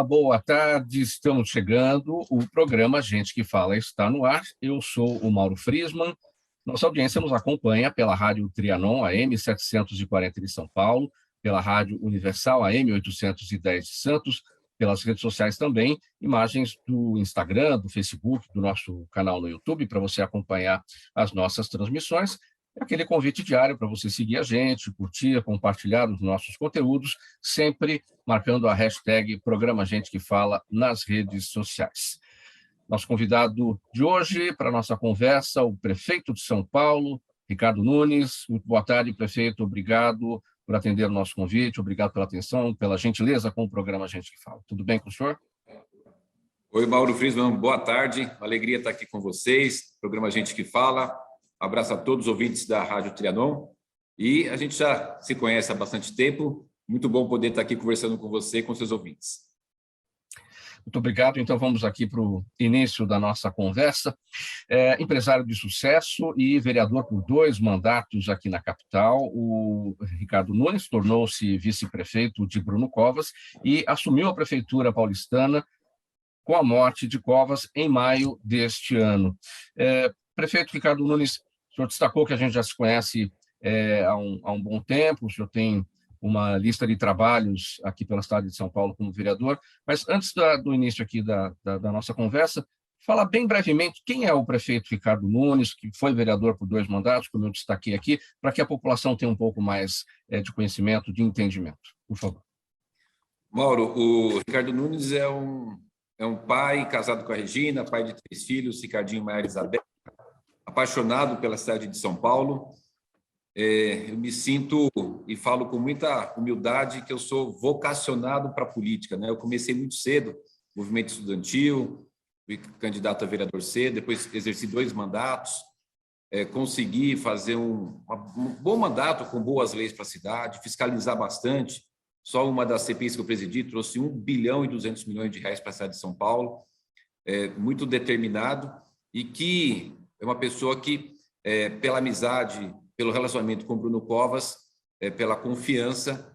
boa tarde. Estamos chegando. O programa Gente que Fala está no ar. Eu sou o Mauro Friesman. Nossa audiência nos acompanha pela Rádio Trianon, AM 740 de São Paulo, pela Rádio Universal, AM 810 de Santos, pelas redes sociais também, imagens do Instagram, do Facebook, do nosso canal no YouTube, para você acompanhar as nossas transmissões. É aquele convite diário para você seguir a gente, curtir, compartilhar os nossos conteúdos, sempre marcando a hashtag Programa Gente que Fala nas redes sociais. Nosso convidado de hoje para a nossa conversa, o prefeito de São Paulo, Ricardo Nunes. Muito boa tarde, prefeito. Obrigado por atender o nosso convite, obrigado pela atenção, pela gentileza com o programa Gente que Fala. Tudo bem com o senhor? Oi, Mauro Friesman, boa tarde. Uma alegria estar aqui com vocês, programa Gente que Fala. Abraço a todos os ouvintes da Rádio Trianon. E a gente já se conhece há bastante tempo. Muito bom poder estar aqui conversando com você e com seus ouvintes. Muito obrigado. Então, vamos aqui para o início da nossa conversa. Empresário de sucesso e vereador por 2 mandatos aqui na capital, o Ricardo Nunes tornou-se vice-prefeito de Bruno Covas e assumiu a prefeitura paulistana com a morte de Covas em maio deste ano. Prefeito Ricardo Nunes, o senhor destacou que a gente já se conhece há um bom tempo, o senhor tem uma lista de trabalhos aqui pela cidade de São Paulo como vereador, mas antes do início aqui da nossa conversa, fala bem brevemente quem é o prefeito Ricardo Nunes, que foi vereador por 2 mandatos, como eu destaquei aqui, para que a população tenha um pouco mais de conhecimento, de entendimento. Por favor. Mauro, o Ricardo Nunes é um pai casado com a Regina, pai de 3 filhos, Ricardinho e Maria Isabel, apaixonado pela cidade de São Paulo. Eu me sinto e falo com muita humildade que eu sou vocacionado para a política, né? Eu comecei muito cedo, movimento estudantil, fui candidato a vereador cedo, depois exerci 2 mandatos, consegui fazer um bom mandato com boas leis para a cidade, fiscalizar bastante. Só uma das CPIs que eu presidi trouxe 1 bilhão e 200 milhões de reais para a cidade de São Paulo, muito determinado, e que é uma pessoa que, pela amizade, pelo relacionamento com Bruno Covas, pela confiança,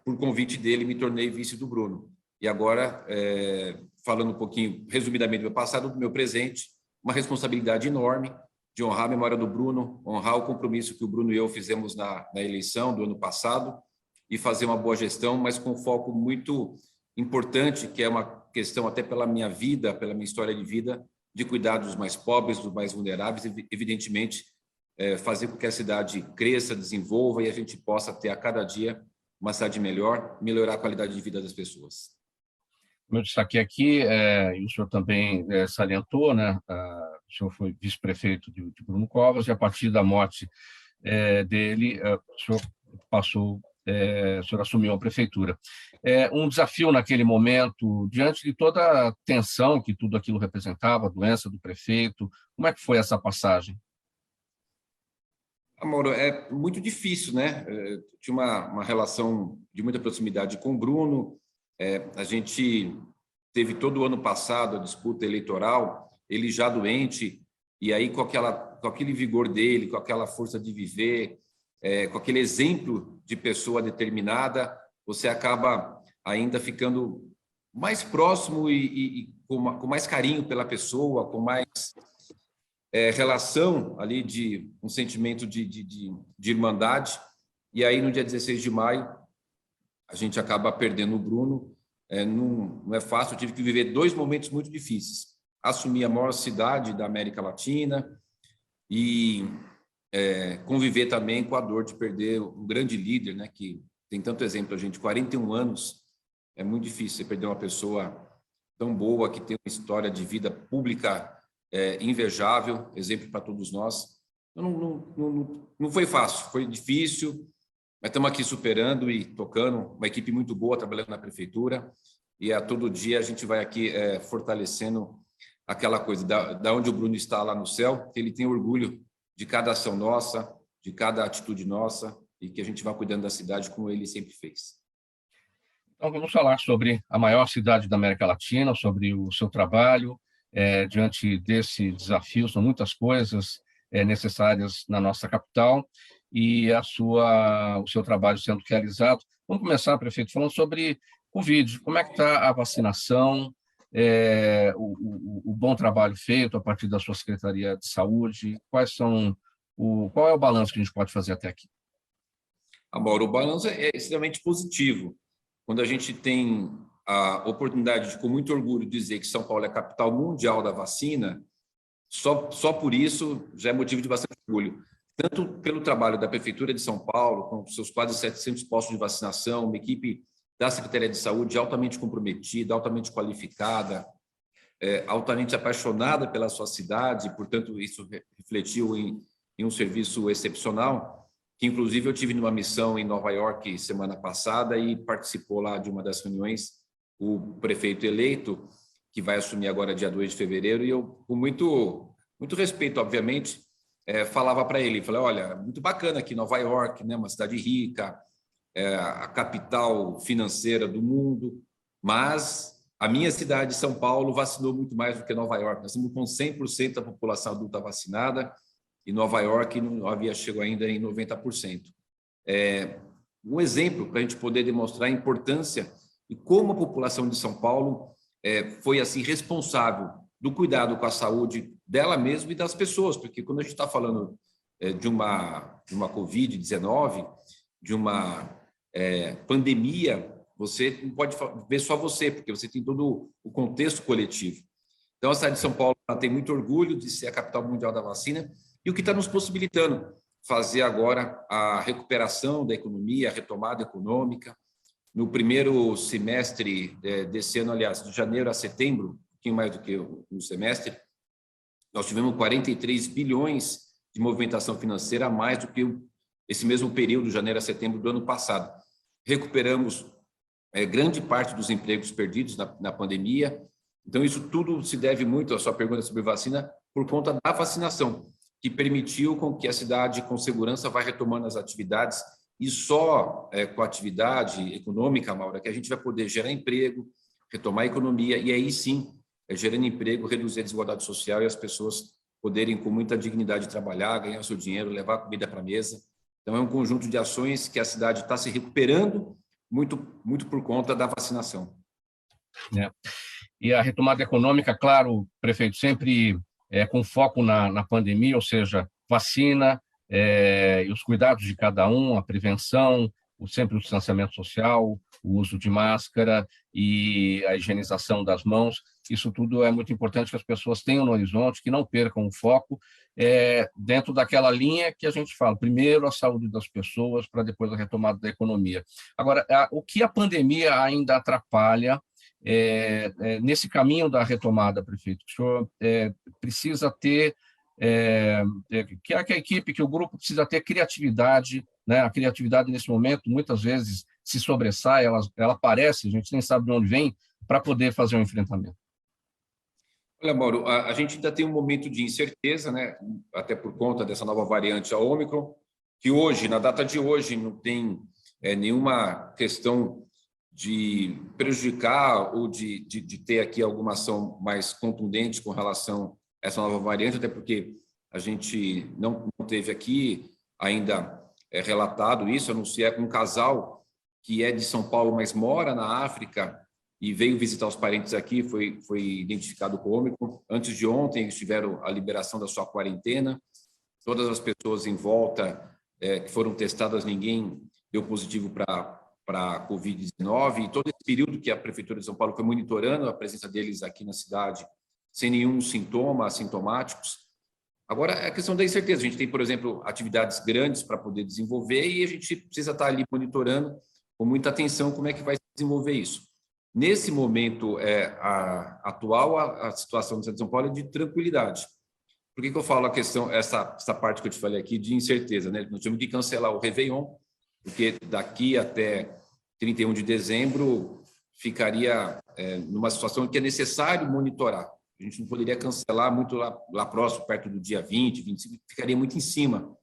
por convite dele, me tornei vice do Bruno. E agora, falando um pouquinho, resumidamente, do meu passado, do meu presente, uma responsabilidade enorme de honrar a memória do Bruno, honrar o compromisso que o Bruno e eu fizemos na eleição do ano passado e fazer uma boa gestão, mas com foco muito importante, que é uma questão até pela minha vida, pela minha história de vida, de cuidar dos mais pobres, dos mais vulneráveis, e, evidentemente, fazer com que a cidade cresça, desenvolva e a gente possa ter a cada dia uma cidade melhor, melhorar a qualidade de vida das pessoas. Como eu destaquei aqui, e o senhor também salientou, né? O senhor foi vice-prefeito de Bruno Covas e a partir da morte dele, o senhor o senhor assumiu a prefeitura. Um desafio naquele momento, diante de toda a tensão que tudo aquilo representava, a doença do prefeito, como é que foi essa passagem? Mauro, é muito difícil, né? Tinha uma relação de muita proximidade com o Bruno. A gente teve todo o ano passado a disputa eleitoral, ele já doente, e aí com aquele vigor dele, com aquela força de viver, com aquele exemplo de pessoa determinada, você acaba ainda ficando mais próximo e com mais carinho pela pessoa, com mais relação ali de um sentimento de irmandade. E aí, no dia 16 de maio, a gente acaba perdendo o Bruno. Não é fácil, eu tive que viver 2 momentos muito difíceis. Assumir a maior cidade da América Latina e conviver também com a dor de perder um grande líder, né, que tem tanto exemplo, a gente, 41 anos, é muito difícil você perder uma pessoa tão boa, que tem uma história de vida pública invejável, exemplo para todos nós. Não foi fácil, foi difícil, mas estamos aqui superando e tocando, uma equipe muito boa trabalhando na prefeitura, e a todo dia a gente vai aqui fortalecendo aquela coisa, da onde o Bruno está lá no céu, que ele tem orgulho de cada ação nossa, de cada atitude nossa, e que a gente vai cuidando da cidade como ele sempre fez. Então, vamos falar sobre a maior cidade da América Latina, sobre o seu trabalho, diante desse desafio. São muitas coisas necessárias na nossa capital e o seu trabalho sendo realizado. Vamos começar, prefeito, falando sobre Covid, como é que está a vacinação, o bom trabalho feito a partir da sua Secretaria de Saúde? Qual é o balanço que a gente pode fazer até aqui? Mauro, o balanço é extremamente positivo. Quando a gente tem a oportunidade de, com muito orgulho, dizer que São Paulo é a capital mundial da vacina, só por isso já é motivo de bastante orgulho. Tanto pelo trabalho da Prefeitura de São Paulo, com seus quase 700 postos de vacinação, uma equipe da Secretaria de Saúde altamente comprometida, altamente qualificada, altamente apaixonada pela sua cidade, portanto, isso refletiu em um serviço excepcional, que inclusive eu tive numa missão em Nova York semana passada e participou lá de uma das reuniões o prefeito eleito, que vai assumir agora dia 2 de fevereiro, e eu, com muito respeito, obviamente, falava para ele, falei, olha, muito bacana aqui Nova York, né, uma cidade rica, a capital financeira do mundo, mas a minha cidade, São Paulo, vacinou muito mais do que Nova York. Nós estamos com 100% da população adulta vacinada, e Nova York não havia chegado ainda em 90%. Um exemplo para a gente poder demonstrar a importância e como a população de São Paulo foi assim responsável do cuidado com a saúde dela mesma e das pessoas, porque quando a gente está falando de uma Covid-19, de uma pandemia, você não pode ver só você, porque você tem todo o contexto coletivo. Então, a cidade de São Paulo tem muito orgulho de ser a capital mundial da vacina, e o que está nos possibilitando fazer agora a recuperação da economia, a retomada econômica. No primeiro semestre desse ano, aliás, de janeiro a setembro, um pouquinho mais do que um semestre, nós tivemos 43 bilhões de movimentação financeira a mais do que esse mesmo período, janeiro a setembro do ano passado. Recuperamos grande parte dos empregos perdidos na pandemia. Então, isso tudo se deve muito, a sua pergunta sobre vacina, por conta da vacinação, que permitiu com que a cidade, com segurança, vá retomando as atividades, e só com a atividade econômica, Maura, que a gente vai poder gerar emprego, retomar a economia, e aí sim, gerando emprego, reduzir a desigualdade social e as pessoas poderem, com muita dignidade, trabalhar, ganhar seu dinheiro, levar comida para a mesa. Então, é um conjunto de ações que a cidade está se recuperando muito por conta da vacinação. E a retomada econômica, claro, prefeito, sempre com foco na pandemia, ou seja, vacina, e os cuidados de cada um, a prevenção, sempre o distanciamento social, o uso de máscara e a higienização das mãos. Isso tudo é muito importante que as pessoas tenham no horizonte, que não percam o foco dentro daquela linha que a gente fala, primeiro a saúde das pessoas, para depois a retomada da economia. Agora, o que a pandemia ainda atrapalha nesse caminho da retomada, prefeito? O senhor precisa ter, que a equipe, que o grupo precisa ter criatividade, né? A criatividade nesse momento muitas vezes se sobressai, ela aparece, a gente nem sabe de onde vem, para poder fazer um enfrentamento. Olha, Mauro, a gente ainda tem um momento de incerteza, né? Até por conta dessa nova variante, a Ômicron, que hoje, na data de hoje, não tem nenhuma questão de prejudicar ou de ter aqui alguma ação mais contundente com relação a essa nova variante, até porque a gente não teve aqui ainda relatado isso, a não ser um casal que é de São Paulo, mas mora na África e veio visitar os parentes aqui, foi identificado com Ômicron. Antes de ontem, eles tiveram a liberação da sua quarentena. Todas as pessoas em volta que foram testadas, ninguém deu positivo para a Covid-19, e todo esse período que a Prefeitura de São Paulo foi monitorando a presença deles aqui na cidade, sem nenhum sintoma, assintomáticos. Agora, é a questão da incerteza. A gente tem, por exemplo, atividades grandes para poder desenvolver e a gente precisa estar ali monitorando com muita atenção como é que vai se desenvolver isso. Nesse momento atual, a situação do Estado de São Paulo é de tranquilidade. Por que eu falo a questão, essa parte que eu te falei aqui, de incerteza, né? Nós temos que cancelar o Réveillon, porque daqui até 31 de dezembro ficaria numa situação que é necessário monitorar. A gente não poderia cancelar muito lá próximo, perto do dia 20, 25, ficaria muito em cima.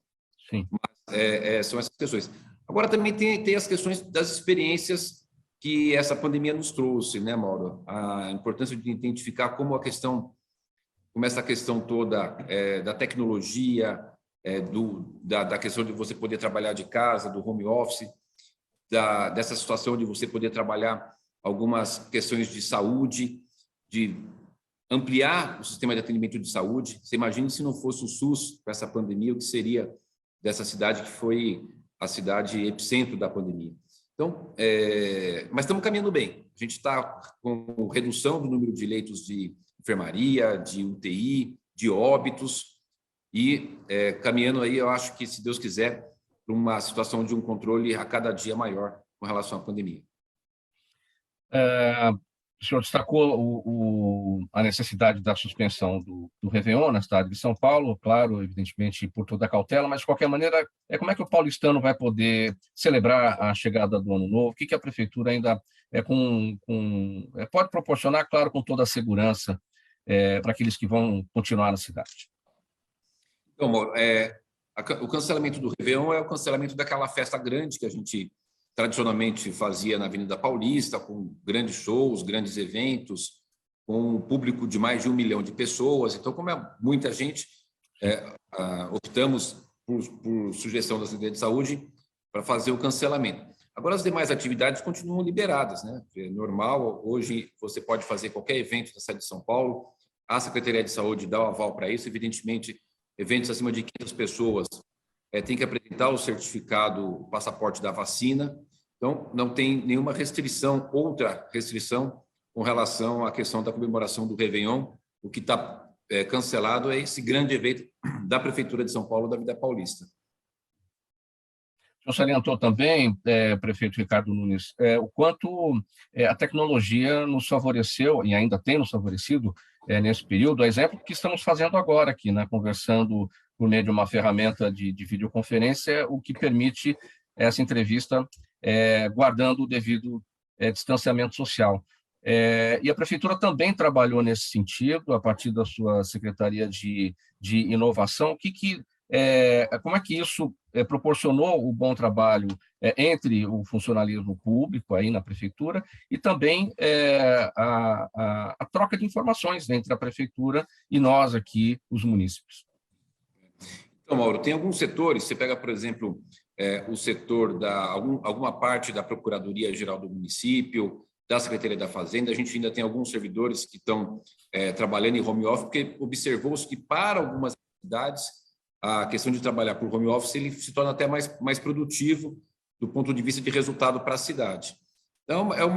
Sim. Mas, são essas questões. Agora, também tem as questões das experiências que essa pandemia nos trouxe, né, Mauro? A importância de identificar como essa questão toda da tecnologia, da questão de você poder trabalhar de casa, do home office, dessa situação de você poder trabalhar algumas questões de saúde, de ampliar o sistema de atendimento de saúde. Você imagina se não fosse o SUS com essa pandemia, o que seria dessa cidade que foi a cidade epicentro da pandemia. Então, mas estamos caminhando bem. A gente está com redução do número de leitos de enfermaria, de UTI, de óbitos, e caminhando aí, eu acho que, se Deus quiser, para uma situação de um controle a cada dia maior com relação à pandemia. O senhor destacou a necessidade da suspensão do Réveillon na cidade de São Paulo, claro, evidentemente, por toda a cautela, mas, de qualquer maneira, como é que o paulistano vai poder celebrar a chegada do Ano Novo? O que a prefeitura ainda pode proporcionar, claro, com toda a segurança para aqueles que vão continuar na cidade? Então, Mauro, o cancelamento do Réveillon é o cancelamento daquela festa grande que a gente tradicionalmente fazia na Avenida Paulista, com grandes shows, grandes eventos, com um público de mais de 1 milhão de pessoas. Então, como é muita gente, optamos por sugestão da Secretaria de Saúde para fazer o cancelamento. Agora, as demais atividades continuam liberadas, né? É normal, hoje você pode fazer qualquer evento na cidade de São Paulo, a Secretaria de Saúde dá o aval para isso. Evidentemente, eventos acima de 500 pessoas tem que apresentar o certificado, o passaporte da vacina. Então, não tem nenhuma restrição, outra restrição com relação à questão da comemoração do Réveillon. O que está cancelado é esse grande evento da Prefeitura de São Paulo, da Avenida Paulista. O senhor salientou também, prefeito Ricardo Nunes, o quanto a tecnologia nos favoreceu, e ainda tem nos favorecido nesse período, a exemplo que estamos fazendo agora aqui, né, conversando por meio de uma ferramenta de videoconferência, o que permite essa entrevista guardando o devido distanciamento social. E a prefeitura também trabalhou nesse sentido, a partir da sua Secretaria de Inovação. Como é que isso proporcionou o bom trabalho entre o funcionalismo público aí na prefeitura e também a troca de informações entre a prefeitura e nós aqui, os munícipes? Então, Mauro, tem alguns setores, você pega, por exemplo, o setor alguma parte da Procuradoria-Geral do município, da Secretaria da Fazenda. A gente ainda tem alguns servidores que estão trabalhando em home office, porque observou-se que, para algumas atividades, a questão de trabalhar por home office ele se torna até mais produtivo do ponto de vista de resultado para a cidade. Então, é um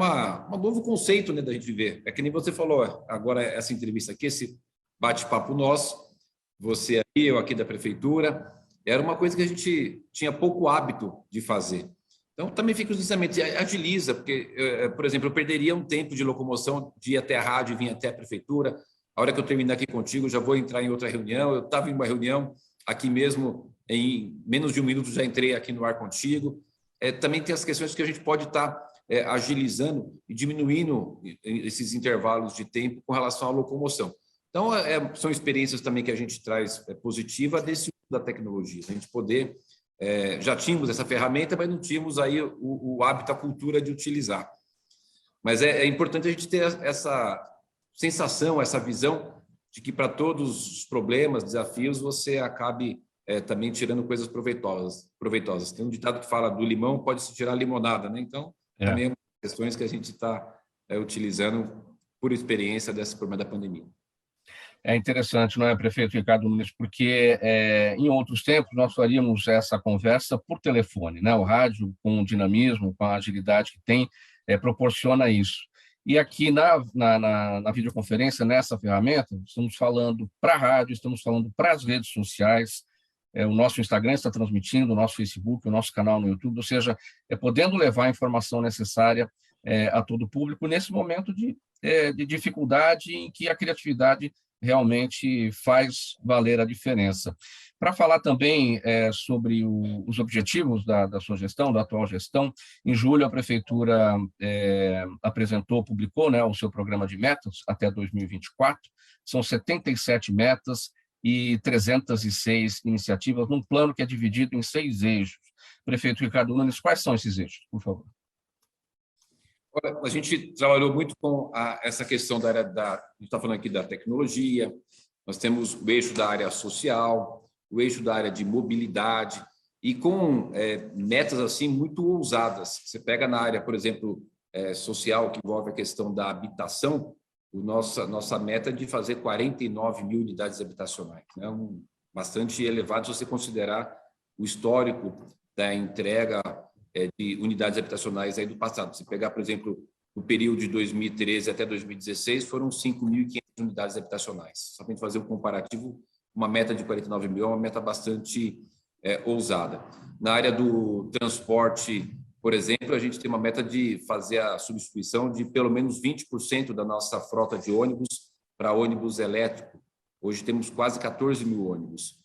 novo conceito, né, da gente viver. É que nem você falou agora, essa entrevista aqui, esse bate-papo nosso, você aqui, eu aqui da prefeitura, era uma coisa que a gente tinha pouco hábito de fazer. Então, também fica os ensinamentos, agiliza, porque, por exemplo, eu perderia um tempo de locomoção de ir até a rádio e vir até a prefeitura. A hora que eu terminar aqui contigo, já vou entrar em outra reunião. Eu estava em uma reunião aqui mesmo, em menos de um minuto já entrei aqui no ar contigo. Também tem as questões que a gente pode estar agilizando e diminuindo esses intervalos de tempo com relação à locomoção. Então, são experiências também que a gente traz positiva desse uso da tecnologia. A gente poder... já tínhamos essa ferramenta, mas não tínhamos aí o hábito, a cultura de utilizar. Mas é importante a gente ter essa sensação, essa visão de que para todos os problemas, desafios, você acabe também tirando coisas proveitosas. Tem um ditado que fala do limão pode-se tirar limonada, né? Então, também é uma das questões que a gente está utilizando por experiência desse problema da pandemia. É interessante, não é, prefeito Ricardo Nunes, porque em outros tempos nós faríamos essa conversa por telefone, né? O rádio, com o dinamismo, com a agilidade que tem, proporciona isso. E aqui na videoconferência, nessa ferramenta, estamos falando para a rádio, estamos falando para as redes sociais, o nosso Instagram está transmitindo, o nosso Facebook, o nosso canal no YouTube, ou seja, podendo levar a informação necessária a todo o público nesse momento de dificuldade em que a criatividade realmente faz valer a diferença. Para falar também sobre os objetivos da sua gestão, da atual gestão, em julho a Prefeitura publicou, né, o seu programa de metas até 2024, são 77 metas e 306 iniciativas, num plano que é dividido em 6 eixos. Prefeito Ricardo Nunes, quais são esses eixos, por favor? Olha, a gente trabalhou muito com essa questão da área a gente está falando aqui da tecnologia, nós temos o eixo da área social, o eixo da área de mobilidade, e com metas assim muito ousadas. Você pega na área, por exemplo, social, que envolve a questão da habitação, nossa meta é de fazer 49 mil unidades habitacionais, né? Bastante elevado se você considerar o histórico da entrega de unidades habitacionais aí do passado. Se pegar, por exemplo, no período de 2013 até 2016, foram 5.500 unidades habitacionais. Só para a gente fazer um comparativo, uma meta de 49 mil é uma meta bastante ousada. Na área do transporte, por exemplo, a gente tem uma meta de fazer a substituição de pelo menos 20% da nossa frota de ônibus para ônibus elétrico. Hoje temos quase 14 mil ônibus.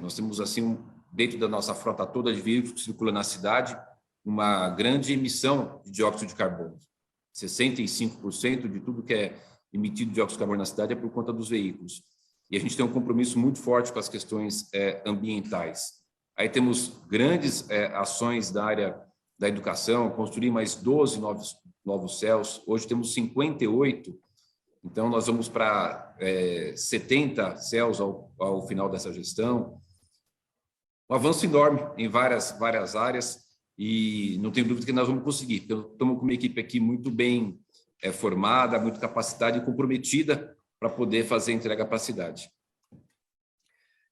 Nós temos, assim, dentro da nossa frota toda de veículos que circulam na cidade, uma grande emissão de dióxido de carbono. 65% de tudo que é emitido de dióxido de carbono na cidade é por conta dos veículos. E a gente tem um compromisso muito forte com as questões ambientais. Aí temos grandes ações da área da educação, construir mais 12 novos CELs. Hoje temos 58, então nós vamos para 70 CELs ao final dessa gestão. Um avanço enorme em várias áreas, e não tenho dúvida que nós vamos conseguir. Estamos com uma equipe aqui muito bem formada, muito capacitada e comprometida para poder fazer a entrega para a cidade.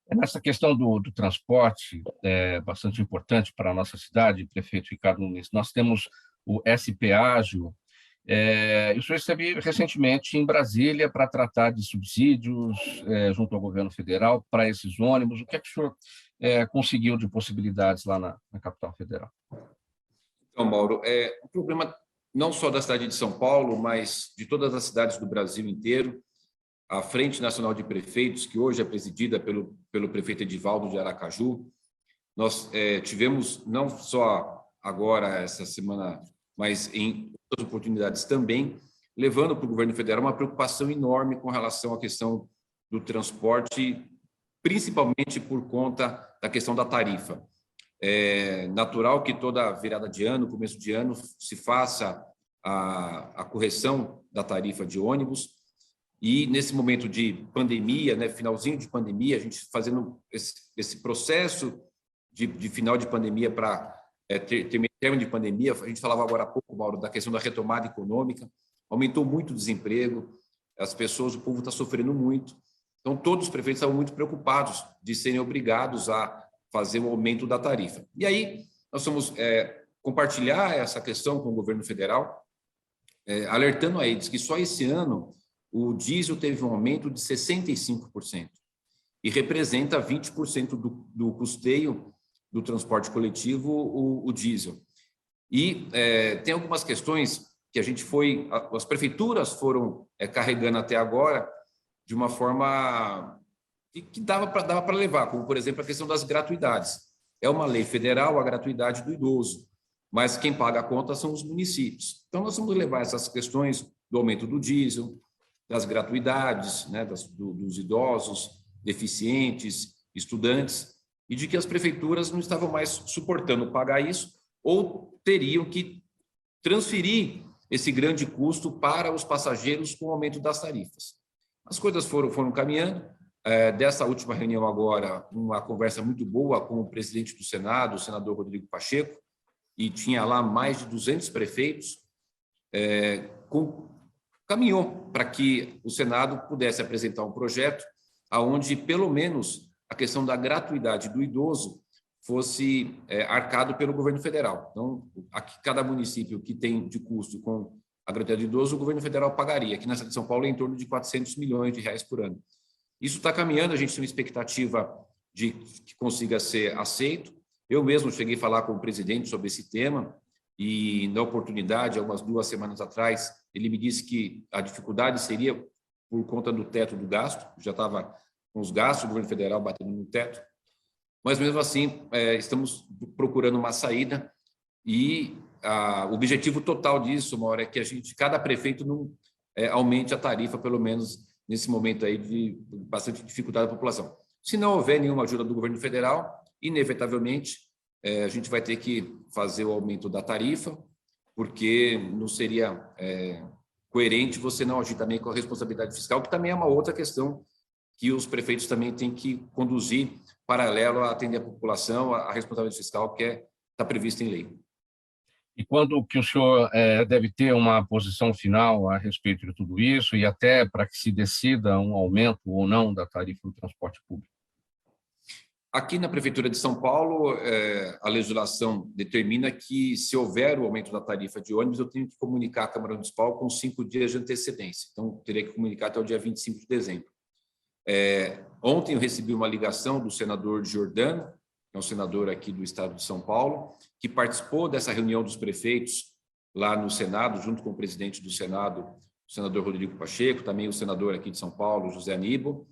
Nessa questão do transporte, é bastante importante para a nossa cidade, prefeito Ricardo Nunes. Nós temos o SP Ágil, e o senhor esteve recentemente em Brasília para tratar de subsídios junto ao governo federal para esses ônibus. O que é que o senhor conseguiu de possibilidades lá na capital federal? Então, Mauro, o problema não só da cidade de São Paulo, mas de todas as cidades do Brasil inteiro. A Frente Nacional de Prefeitos, que hoje é presidida pelo prefeito Edivaldo de Aracaju, nós tivemos, não só agora, essa semana, mas em outras oportunidades também, levando para o governo federal uma preocupação enorme com relação à questão do transporte, principalmente por conta da questão da tarifa. É natural que toda virada de ano, começo de ano, se faça a correção da tarifa de ônibus. E nesse momento de pandemia, né, finalzinho de pandemia, a gente fazendo esse processo de final de pandemia para termo de pandemia, a gente falava agora há pouco, Mauro, da questão da retomada econômica, aumentou muito o desemprego, as pessoas, o povo está sofrendo muito. Então, todos os prefeitos estavam muito preocupados de serem obrigados a fazer o aumento da tarifa. E aí, nós vamos compartilhar essa questão com o governo federal, alertando a eles que só esse ano o diesel teve um aumento de 65% e representa 20% do custeio do transporte coletivo, o diesel. E tem algumas questões que as prefeituras foram carregando até agora de uma forma que dava para levar, como, por exemplo, a questão das gratuidades. É uma lei federal a gratuidade do idoso, mas quem paga a conta são os municípios. Então, nós vamos levar essas questões do aumento do diesel, das gratuidades, né, dos idosos, deficientes, estudantes, e de que as prefeituras não estavam mais suportando pagar isso ou teriam que transferir esse grande custo para os passageiros com o aumento das tarifas. As coisas foram caminhando. Dessa última reunião agora, uma conversa muito boa com o presidente do Senado, o senador Rodrigo Pacheco, e tinha lá mais de 200 prefeitos, caminhou para que o Senado pudesse apresentar um projeto onde, pelo menos, a questão da gratuidade do idoso fosse arcado pelo governo federal. Então, aqui, cada município que tem de custo com a gratuidade do idoso, o governo federal pagaria. Aqui na cidade de São Paulo é em torno de 400 milhões de reais por ano. Isso está caminhando, a gente tem uma expectativa de que consiga ser aceito. Eu mesmo cheguei a falar com o presidente sobre esse tema e, na oportunidade, algumas 2 semanas atrás, ele me disse que a dificuldade seria por conta do teto do gasto, já estava com os gastos do governo federal batendo no teto, mas mesmo assim estamos procurando uma saída e o objetivo total disso, Mauro, é que cada prefeito não aumente a tarifa, pelo menos nesse momento aí de bastante dificuldade da população. Se não houver nenhuma ajuda do governo federal, inevitavelmente a gente vai ter que fazer o aumento da tarifa, porque não seria coerente você não agir também com a responsabilidade fiscal, que também é uma outra questão que os prefeitos também têm que conduzir paralelo a atender a população, a responsabilidade fiscal que está prevista em lei. E quando que o senhor deve ter uma posição final a respeito de tudo isso e até para que se decida um aumento ou não da tarifa do transporte público? Aqui na Prefeitura de São Paulo, a legislação determina que, se houver o aumento da tarifa de ônibus, eu tenho que comunicar à Câmara Municipal com 5 dias de antecedência. Então, terei que comunicar até o dia 25 de dezembro. Ontem eu recebi uma ligação do senador Giordano, que é um senador aqui do estado de São Paulo, que participou dessa reunião dos prefeitos lá no Senado, junto com o presidente do Senado, o senador Rodrigo Pacheco, também o senador aqui de São Paulo, José Aníbal,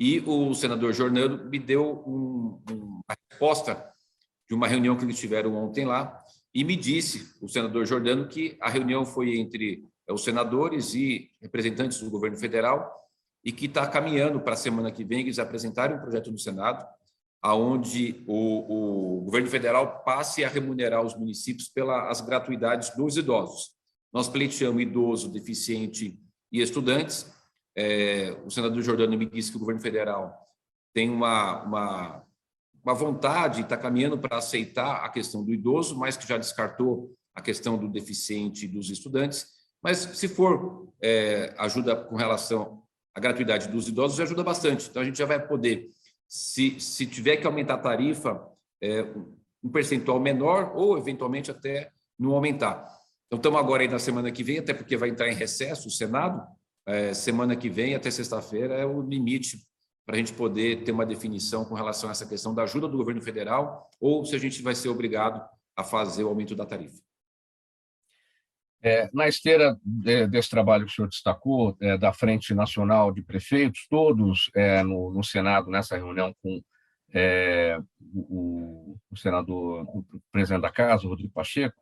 e o senador Giordano me deu uma resposta de uma reunião que eles tiveram ontem lá, e me disse, o senador Giordano, que a reunião foi entre os senadores e representantes do governo federal, e que está caminhando para a semana que vem eles apresentarem um projeto no Senado, aonde o governo federal passe a remunerar os municípios pelas gratuidades dos idosos. Nós pleiteamos idoso, deficiente e estudantes. O senador Giordano me disse que o governo federal tem uma vontade, está caminhando para aceitar a questão do idoso, mas que já descartou a questão do deficiente e dos estudantes. Mas, se for ajuda com relação à gratuidade dos idosos, ajuda bastante. Então, a gente já vai poder, se tiver que aumentar a tarifa, um percentual menor ou, eventualmente, até não aumentar. Então, estamos agora aí na semana que vem, até porque vai entrar em recesso o Senado. Semana que vem, até sexta-feira, é o limite para a gente poder ter uma definição com relação a essa questão da ajuda do governo federal ou se a gente vai ser obrigado a fazer o aumento da tarifa. Na esteira desse trabalho que o senhor destacou, da Frente Nacional de Prefeitos, todos no Senado, nessa reunião com o senador, o presidente da Casa, o Rodrigo Pacheco,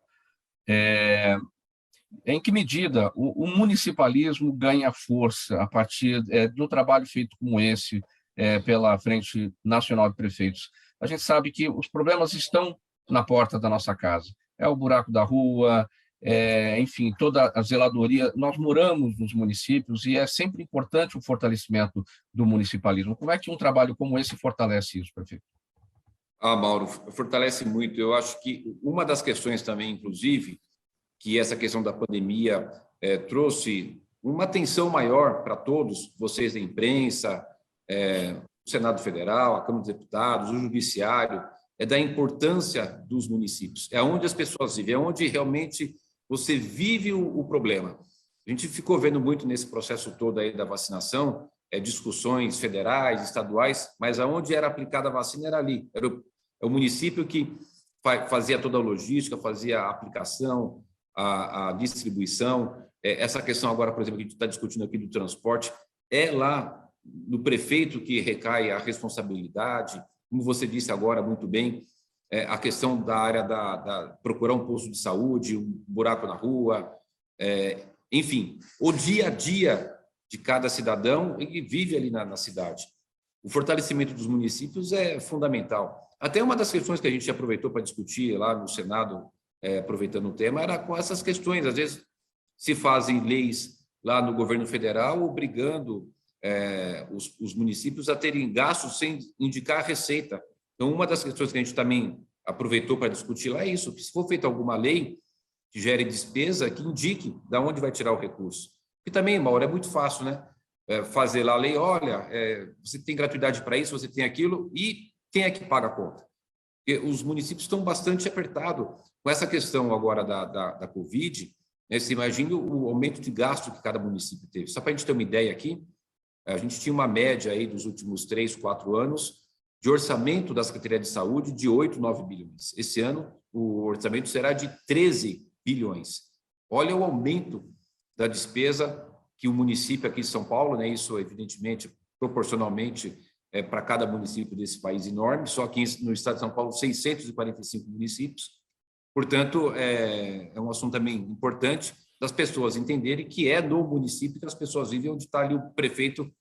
em que medida o municipalismo ganha força a partir de um trabalho feito como esse pela Frente Nacional de Prefeitos? A gente sabe que os problemas estão na porta da nossa casa. É o buraco da rua, enfim, toda a zeladoria. Nós moramos nos municípios e é sempre importante o fortalecimento do municipalismo. Como é que um trabalho como esse fortalece isso, prefeito? Mauro, fortalece muito. Eu acho que uma das questões também, inclusive, que essa questão da pandemia trouxe uma atenção maior para todos, vocês da imprensa, o Senado Federal, a Câmara dos Deputados, o Judiciário, da importância dos municípios. É onde as pessoas vivem, é onde realmente você vive o problema. A gente ficou vendo muito nesse processo todo aí da vacinação, discussões federais, estaduais, mas aonde era aplicada a vacina era ali. Era o município que fazia toda a logística, fazia a aplicação, a distribuição. Essa questão agora, por exemplo, que a gente está discutindo aqui do transporte, é lá no prefeito que recai a responsabilidade, como você disse agora muito bem, a questão da área da procurar um posto de saúde, um buraco na rua, enfim, o dia a dia de cada cidadão que vive ali na cidade. O fortalecimento dos municípios é fundamental. Até uma das questões que a gente aproveitou para discutir lá no Senado, aproveitando o tema, era com essas questões. Às vezes se fazem leis lá no governo federal obrigando os municípios a terem gastos sem indicar a receita. Então, uma das questões que a gente também aproveitou para discutir lá é isso, que se for feita alguma lei que gere despesa, que indique de onde vai tirar o recurso. E também, Mauro, é muito fácil, né? Fazer lá a lei, olha, você tem gratuidade para isso, você tem aquilo, e quem é que paga a conta? Porque os municípios estão bastante apertados. Com essa questão agora da Covid, você imagina o aumento de gasto que cada município teve. Só para a gente ter uma ideia aqui, a gente tinha uma média aí dos últimos 3, 4 anos de orçamento da Secretaria de Saúde de 8, 9 bilhões. Esse ano, o orçamento será de 13 bilhões. Olha o aumento da despesa que o município aqui de São Paulo, né, isso evidentemente, proporcionalmente, para cada município desse país enorme, só aqui no estado de São Paulo, 645 municípios. Portanto, é um assunto também importante das pessoas entenderem que é no município que as pessoas vivem, onde está ali o prefeito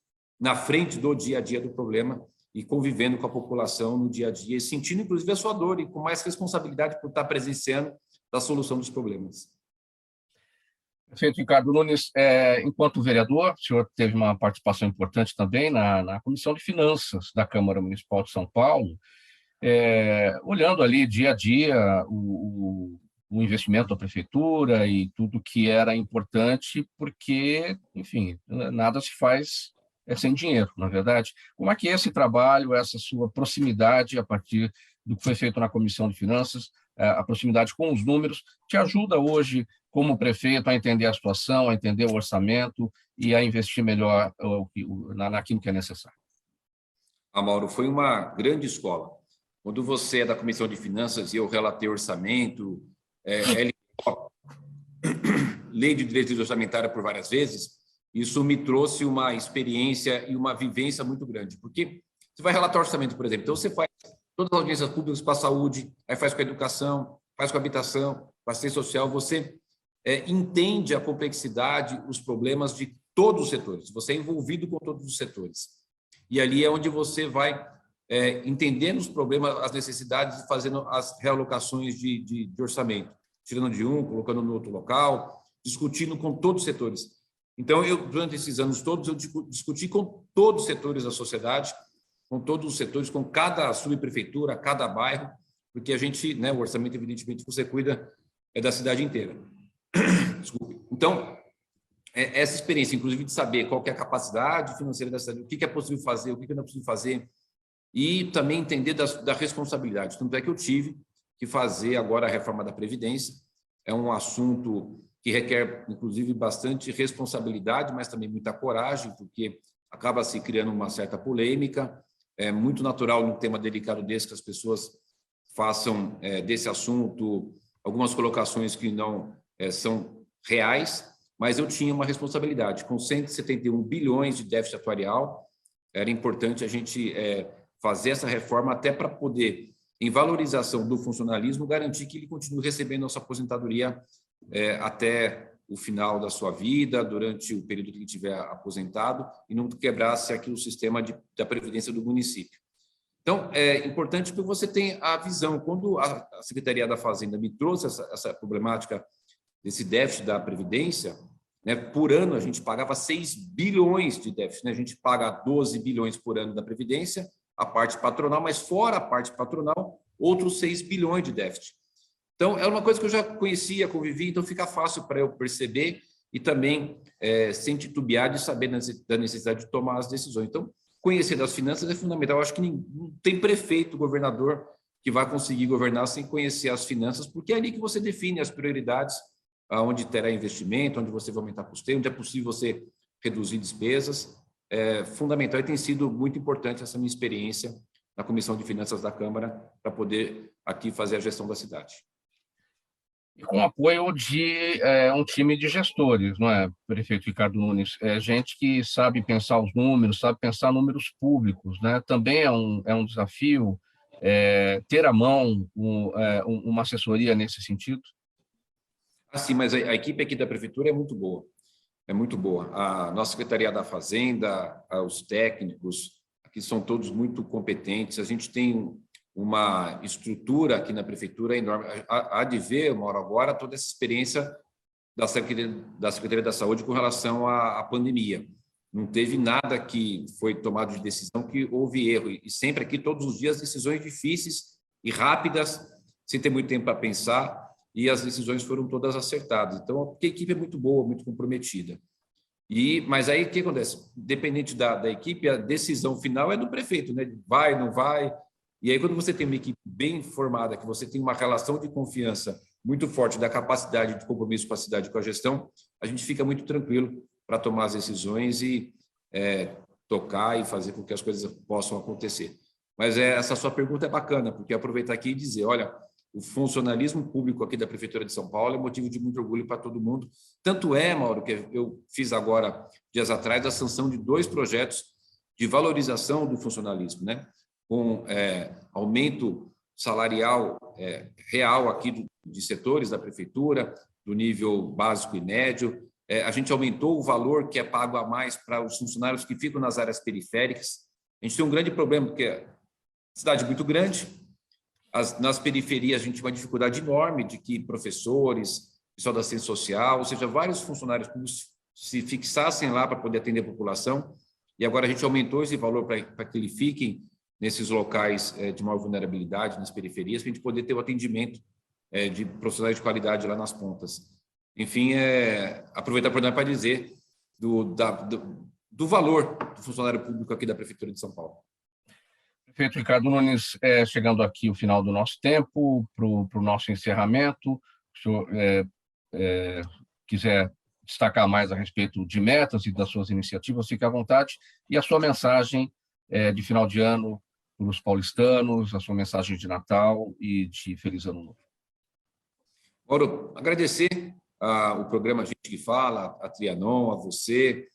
na frente do dia a dia do problema e convivendo com a população no dia a dia, e sentindo, inclusive, a sua dor e com mais responsabilidade por estar presenciando a solução dos problemas. Prefeito Ricardo Nunes, enquanto vereador, o senhor teve uma participação importante também na Comissão de Finanças da Câmara Municipal de São Paulo, olhando ali dia a dia o investimento da prefeitura e tudo que era importante, porque, enfim, nada se faz sem dinheiro, na verdade. Como é que esse trabalho, essa sua proximidade a partir do que foi feito na Comissão de Finanças, a proximidade com os números, te ajuda hoje, como prefeito, a entender a situação, a entender o orçamento e a investir melhor naquilo que é necessário? Mauro, foi uma grande escola. Quando você é da Comissão de Finanças e eu relatei orçamento, LO, Lei de Diretriz Orçamentária por várias vezes, isso me trouxe uma experiência e uma vivência muito grande, porque você vai relatar orçamento, por exemplo, então você faz todas as audiências públicas com a saúde, aí faz com a educação, faz com a habitação, com a assistência social, você entende a complexidade, os problemas de todos os setores, você é envolvido com todos os setores. E ali é onde você vai entendendo os problemas, as necessidades e fazendo as realocações de orçamento, tirando de um, colocando no outro local, discutindo com todos os setores. Então, durante esses anos todos, eu discuti com todos os setores da sociedade, com todos os setores, com cada subprefeitura, cada bairro, porque a gente, o orçamento, evidentemente, você cuida da cidade inteira. Desculpe. Então, essa experiência, inclusive, de saber qual que é a capacidade financeira da cidade, o que é possível fazer, o que não é possível fazer, e também entender da responsabilidade. Tanto é que eu tive que fazer agora a reforma da Previdência. É um assunto que requer, inclusive, bastante responsabilidade, mas também muita coragem, porque acaba se criando uma certa polêmica. É muito natural, num tema delicado desse, que as pessoas façam desse assunto algumas colocações que não são reais, mas eu tinha uma responsabilidade. Com 171 bilhões de déficit atuarial, era importante a gente fazer essa reforma até para poder, em valorização do funcionalismo, garantir que ele continue recebendo a sua aposentadoria até o final da sua vida, durante o período que ele estiver aposentado, e não quebrasse aqui o sistema da previdência do município. Então, é importante que você tenha a visão. Quando a Secretaria da Fazenda me trouxe essa problemática desse déficit da Previdência, por ano a gente pagava 6 bilhões de déficit, a gente paga 12 bilhões por ano da Previdência, a parte patronal, mas fora a parte patronal, outros 6 bilhões de déficit. Então, é uma coisa que eu já conhecia, convivi, então fica fácil para eu perceber e também sem titubear de saber da necessidade de tomar as decisões. Então, conhecer das finanças é fundamental. Eu acho que não tem prefeito, governador, que vai conseguir governar sem conhecer as finanças, porque é ali que você define as prioridades, onde terá investimento, onde você vai aumentar custeio, onde é possível você reduzir despesas. É fundamental e tem sido muito importante essa minha experiência na Comissão de Finanças da Câmara para poder aqui fazer a gestão da cidade. E com o apoio de um time de gestores, não é, prefeito Ricardo Nunes? Gente que sabe pensar os números, sabe pensar números públicos, né? Também é um desafio ter à mão uma assessoria nesse sentido? Sim, mas a equipe aqui da Prefeitura é muito boa. É muito boa. A nossa Secretaria da Fazenda, os técnicos, aqui são todos muito competentes. A gente tem uma estrutura aqui na Prefeitura enorme. Há de ver, Mauro, agora toda essa experiência da Secretaria da Saúde com relação à pandemia. Não teve nada que foi tomado de decisão que houve erro. E sempre aqui, todos os dias, decisões difíceis e rápidas, sem ter muito tempo para pensar, e as decisões foram todas acertadas. Então, a equipe é muito boa, muito comprometida. Mas aí, o que acontece? Dependente da equipe, a decisão final é do prefeito, né? Vai, não vai. E aí, quando você tem uma equipe bem formada, que você tem uma relação de confiança muito forte da capacidade de compromisso com a cidade e com a gestão, a gente fica muito tranquilo para tomar as decisões e tocar e fazer com que as coisas possam acontecer. Mas essa sua pergunta é bacana, porque aproveitar aqui e dizer, olha, o funcionalismo público aqui da Prefeitura de São Paulo é motivo de muito orgulho para todo mundo. Tanto é, Mauro, que eu fiz agora, dias atrás, a sanção de 2 projetos de valorização do funcionalismo, né? Com aumento salarial real aqui de setores da Prefeitura, do nível básico e médio. A gente aumentou o valor que é pago a mais para os funcionários que ficam nas áreas periféricas. A gente tem um grande problema, porque é cidade muito grande, nas periferias a gente tem uma dificuldade enorme de que professores, pessoal da assistência social, ou seja, vários funcionários públicos se fixassem lá para poder atender a população, e agora a gente aumentou esse valor para que eles fiquem nesses locais de maior vulnerabilidade, nas periferias, para a gente poder ter o atendimento de profissionais de qualidade lá nas pontas. Enfim, aproveitar a oportunidade para dizer do valor do funcionário público aqui da Prefeitura de São Paulo. Prefeito Ricardo Nunes, chegando aqui o final do nosso tempo, para o nosso encerramento, se o senhor quiser destacar mais a respeito de metas e das suas iniciativas, fique à vontade, e a sua mensagem de final de ano para os paulistanos, a sua mensagem de Natal e de Feliz Ano Novo. Mauro, agradecer o programa Gente que Fala, a Trianon, a você,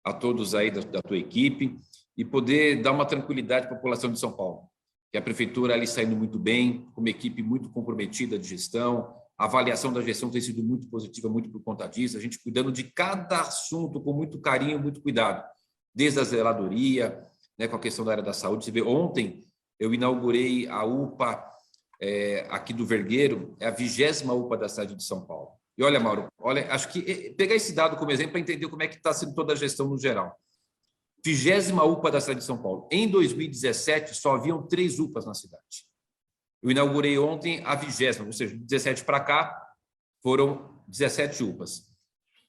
a todos aí da tua equipe, e poder dar uma tranquilidade para a população de São Paulo, que a Prefeitura ali saindo muito bem, com uma equipe muito comprometida de gestão, a avaliação da gestão tem sido muito positiva, muito por conta disso, a gente cuidando de cada assunto com muito carinho, muito cuidado, desde a zeladoria, né, com a questão da área da saúde. Você vê, ontem eu inaugurei a UPA aqui do Vergueiro, é a 20ª UPA da cidade de São Paulo. E olha, Mauro, acho que pegar esse dado como exemplo para entender como é que está sendo toda a gestão no geral. 20ª UPA da cidade de São Paulo. Em 2017, só haviam 3 UPAs na cidade. Eu inaugurei ontem a 20ª, ou seja, de 17 para cá, foram 17 UPAs.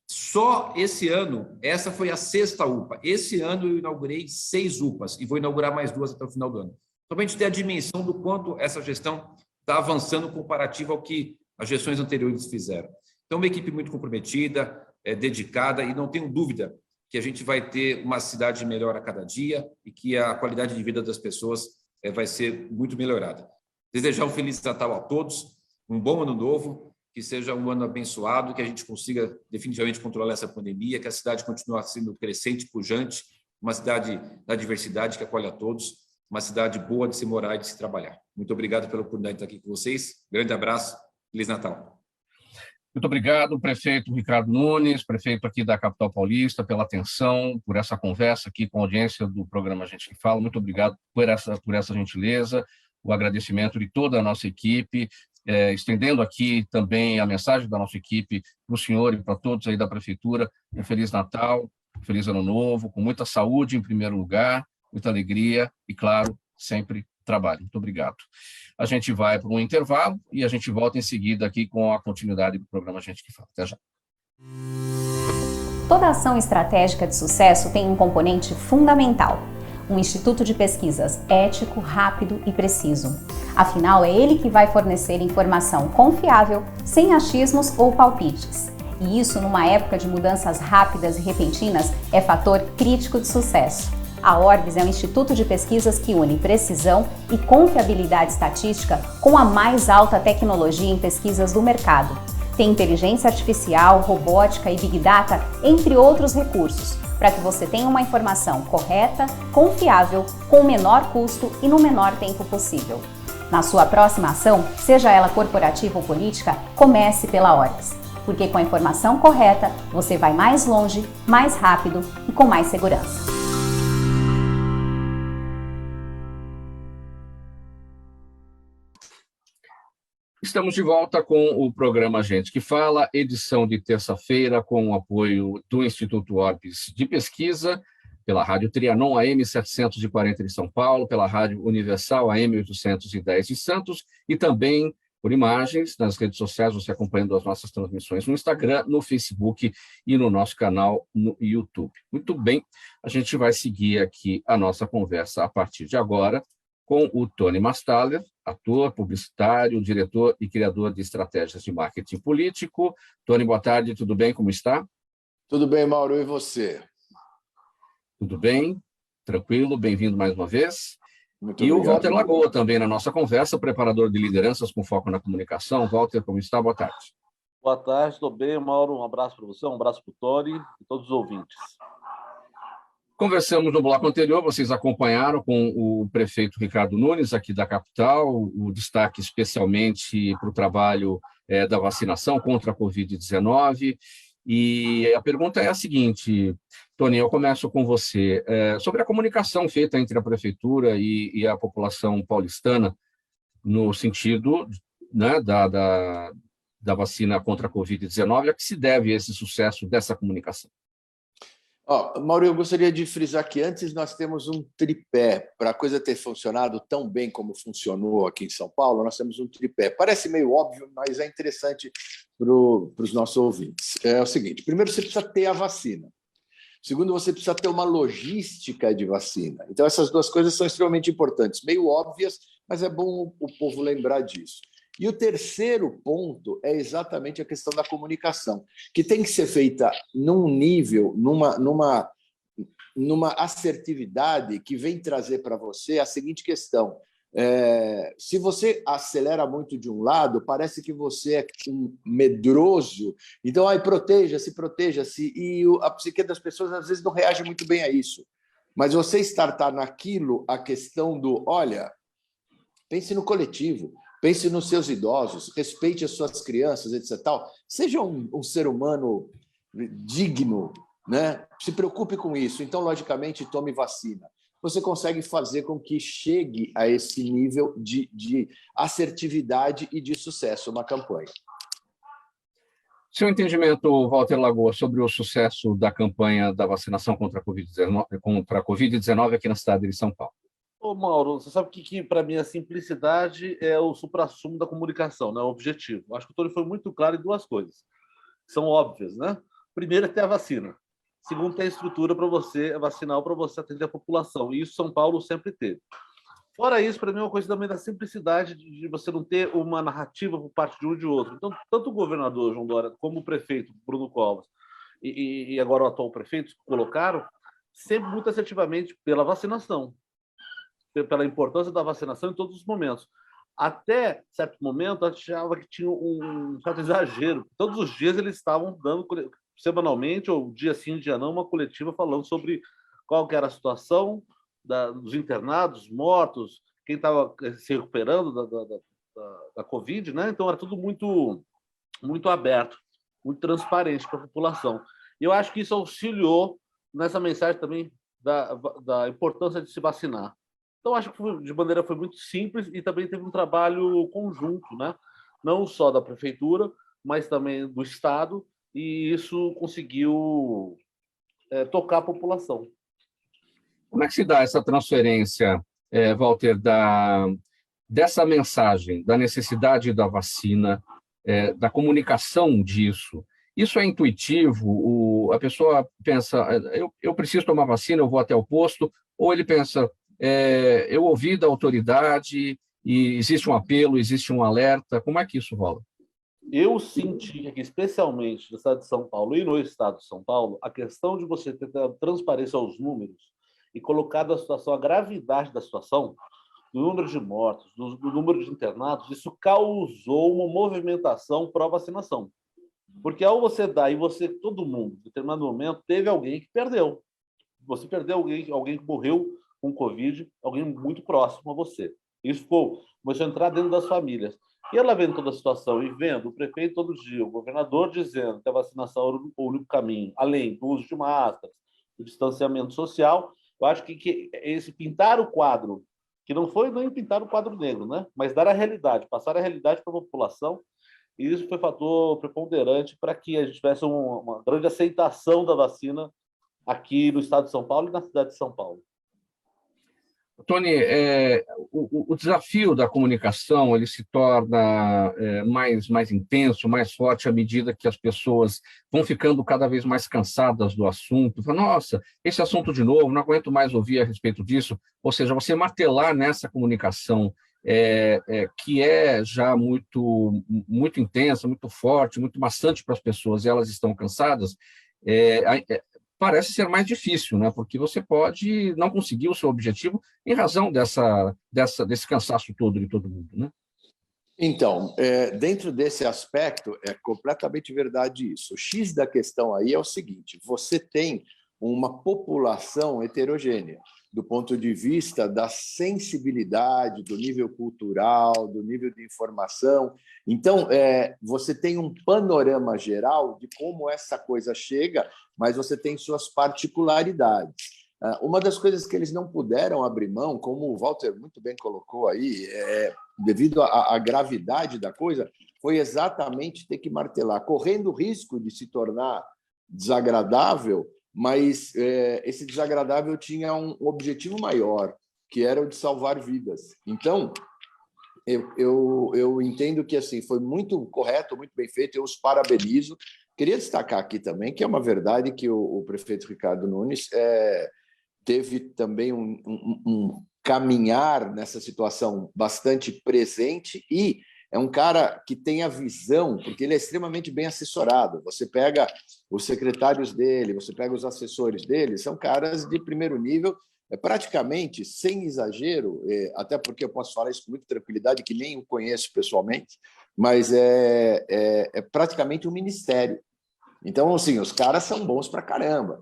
Só esse ano, essa foi a 6ª UPA. Esse ano eu inaugurei 6 UPAs e vou inaugurar mais 2 até o final do ano. Então, a gente tem a dimensão do quanto essa gestão está avançando comparativo ao que as gestões anteriores fizeram. Então, uma equipe muito comprometida, dedicada, e não tenho dúvida que a gente vai ter uma cidade melhor a cada dia e que a qualidade de vida das pessoas vai ser muito melhorada. Desejar um Feliz Natal a todos, um bom ano novo, que seja um ano abençoado, que a gente consiga definitivamente controlar essa pandemia, que a cidade continue sendo crescente, pujante, uma cidade da diversidade que acolhe a todos, uma cidade boa de se morar e de se trabalhar. Muito obrigado pela oportunidade de estar aqui com vocês. Grande abraço, Feliz Natal. Muito obrigado, prefeito Ricardo Nunes, prefeito aqui da capital paulista, pela atenção, por essa conversa aqui com a audiência do programa Gente que Fala. Muito obrigado por essa gentileza, o agradecimento de toda a nossa equipe, estendendo aqui também a mensagem da nossa equipe para o senhor e para todos aí da prefeitura. Um Feliz Natal, um Feliz Ano Novo, com muita saúde em primeiro lugar, muita alegria e, claro, sempre trabalho. Muito obrigado. A gente vai para um intervalo e a gente volta em seguida aqui com a continuidade do programa Gente que Fala. Até já. Toda ação estratégica de sucesso tem um componente fundamental: um instituto de pesquisas ético, rápido e preciso. Afinal, é ele que vai fornecer informação confiável, sem achismos ou palpites. E isso, numa época de mudanças rápidas e repentinas, é fator crítico de sucesso. A Orbis é um instituto de pesquisas que une precisão e confiabilidade estatística com a mais alta tecnologia em pesquisas do mercado. Tem inteligência artificial, robótica e Big Data, entre outros recursos, para que você tenha uma informação correta, confiável, com o menor custo e no menor tempo possível. Na sua próxima ação, seja ela corporativa ou política, comece pela Orbis, porque com a informação correta, você vai mais longe, mais rápido e com mais segurança. Estamos de volta com o programa Gente que Fala, edição de terça-feira, com o apoio do Instituto Orbis de Pesquisa, pela Rádio Trianon AM 740 de São Paulo, pela Rádio Universal AM 810 de Santos e também por imagens nas redes sociais, você acompanhando as nossas transmissões no Instagram, no Facebook e no nosso canal no YouTube. Muito bem, a gente vai seguir aqui a nossa conversa a partir de agora com o Tony Mastaller, ator, publicitário, diretor e criador de estratégias de marketing político. Tony, boa tarde, tudo bem? Como está? Tudo bem, Mauro, e você? Tudo bem, tranquilo, bem-vindo mais uma vez. Muito e obrigado. O Walter Lagoa também na nossa conversa, preparador de lideranças com foco na comunicação. Walter, como está? Boa tarde. Boa tarde, estou bem, Mauro. Um abraço para você, um abraço para o Tony e todos os ouvintes. Conversamos no bloco anterior, vocês acompanharam com o prefeito Ricardo Nunes, aqui da capital, o destaque especialmente para o trabalho da vacinação contra a Covid-19. E a pergunta é a seguinte, Tony, eu começo com você. Sobre a comunicação feita entre a prefeitura e a população paulistana, no sentido, né, da vacina contra a Covid-19, a que se deve esse sucesso dessa comunicação? Mauro, eu gostaria de frisar que antes nós temos um tripé. Para a coisa ter funcionado tão bem como funcionou aqui em São Paulo, nós temos um tripé. Parece meio óbvio, mas é interessante para os nossos ouvintes. É o seguinte: primeiro, você precisa ter a vacina. Segundo, você precisa ter uma logística de vacina. Então, essas duas coisas são extremamente importantes, meio óbvias, mas é bom o povo lembrar disso. E o terceiro ponto é exatamente a questão da comunicação, que tem que ser feita num nível, numa assertividade que vem trazer para você a seguinte questão. Se você acelera muito de um lado, parece que você é um medroso. Então, proteja-se, proteja-se. E a psique das pessoas, às vezes, não reage muito bem a isso. Mas você startar naquilo a questão do, olha, pense no coletivo, pense nos seus idosos, respeite as suas crianças, etc. Seja um ser humano digno, né? Se preocupe com isso. Então, logicamente, tome vacina. Você consegue fazer com que chegue a esse nível de assertividade e de sucesso na campanha. Seu entendimento, Walter Lagoa, sobre o sucesso da campanha da vacinação contra a Covid-19 aqui na cidade de São Paulo? Mauro, você sabe que para mim a simplicidade é o suprassumo da comunicação, né? O objetivo. Acho que o Tony foi muito claro em duas coisas, que são óbvias, né? Primeiro é ter a vacina. Segundo, ter a estrutura para você vacinar, para você atender a população. E isso São Paulo sempre teve. Fora isso, para mim, é uma coisa também da simplicidade de você não ter uma narrativa por parte de um e de outro. Então, tanto o governador João Dória como o prefeito Bruno Covas e agora o atual prefeito colocaram sempre muito assertivamente pela vacinação, pela importância da vacinação em todos os momentos. Até certo momento, eu achava que tinha um certo exagero. Todos os dias eles estavam dando, semanalmente, ou dia sim, dia não, uma coletiva falando sobre qual que era a situação dos internados, mortos, quem estava se recuperando da Covid, né? Então era tudo muito, muito aberto, muito transparente para a população. E eu acho que isso auxiliou nessa mensagem também da importância de se vacinar. Então, acho que de maneira foi muito simples e também teve um trabalho conjunto, né? Não só da prefeitura, mas também do Estado, e isso conseguiu tocar a população. Como é que se dá essa transferência, Walter, dessa mensagem, da necessidade da vacina, da comunicação disso? Isso é intuitivo? A pessoa pensa, eu preciso tomar vacina, eu vou até o posto, ou ele pensa, eu ouvi da autoridade e existe um apelo, existe um alerta. Como é que isso rola? Eu senti que, especialmente no estado de São Paulo e no estado de São Paulo, a questão de você ter transparência aos números e colocar a situação, a gravidade da situação, do número de mortos, do número de internados, isso causou uma movimentação pró-vacinação. Porque ao você dar, e todo mundo, em determinado momento, teve alguém que perdeu. Você perdeu alguém que morreu com Covid, alguém muito próximo a você. Isso começou a entrar dentro das famílias. E ela vendo toda a situação e vendo o prefeito todo dia, o governador dizendo que a vacinação era o único caminho, além do uso de máscaras, do distanciamento social, eu acho que esse pintar o quadro, que não foi nem pintar o quadro negro, né? Mas dar a realidade, passar a realidade para a população, e isso foi fator preponderante para que a gente tivesse uma grande aceitação da vacina aqui no estado de São Paulo e na cidade de São Paulo. Tony, o desafio da comunicação ele se torna mais intenso, mais forte à medida que as pessoas vão ficando cada vez mais cansadas do assunto. Falam, nossa, esse assunto de novo, não aguento mais ouvir a respeito disso. Ou seja, você martelar nessa comunicação que é já muito, muito intensa, muito forte, muito maçante para as pessoas, e elas estão cansadas, parece ser mais difícil, né? Porque você pode não conseguir o seu objetivo em razão desse cansaço todo de todo mundo, né? Então, dentro desse aspecto, é completamente verdade isso. O X da questão aí é o seguinte: você tem uma população heterogênea, do ponto de vista da sensibilidade, do nível cultural, do nível de informação. Então, você tem um panorama geral de como essa coisa chega, mas você tem suas particularidades. Uma das coisas que eles não puderam abrir mão, como o Walter muito bem colocou aí, devido à gravidade da coisa, foi exatamente ter que martelar, correndo o risco de se tornar desagradável, mas esse desagradável tinha um objetivo maior, que era o de salvar vidas. Então, eu entendo que assim foi muito correto, muito bem feito, eu os parabenizo. Queria destacar aqui também que é uma verdade que o prefeito Ricardo Nunes teve também um caminhar nessa situação bastante presente e é um cara que tem a visão, porque ele é extremamente bem assessorado. Você pega os secretários dele, você pega os assessores dele, são caras de primeiro nível, praticamente, sem exagero, até porque eu posso falar isso com muita tranquilidade, que nem o conheço pessoalmente, mas é praticamente um ministério. Então, assim, os caras são bons pra caramba.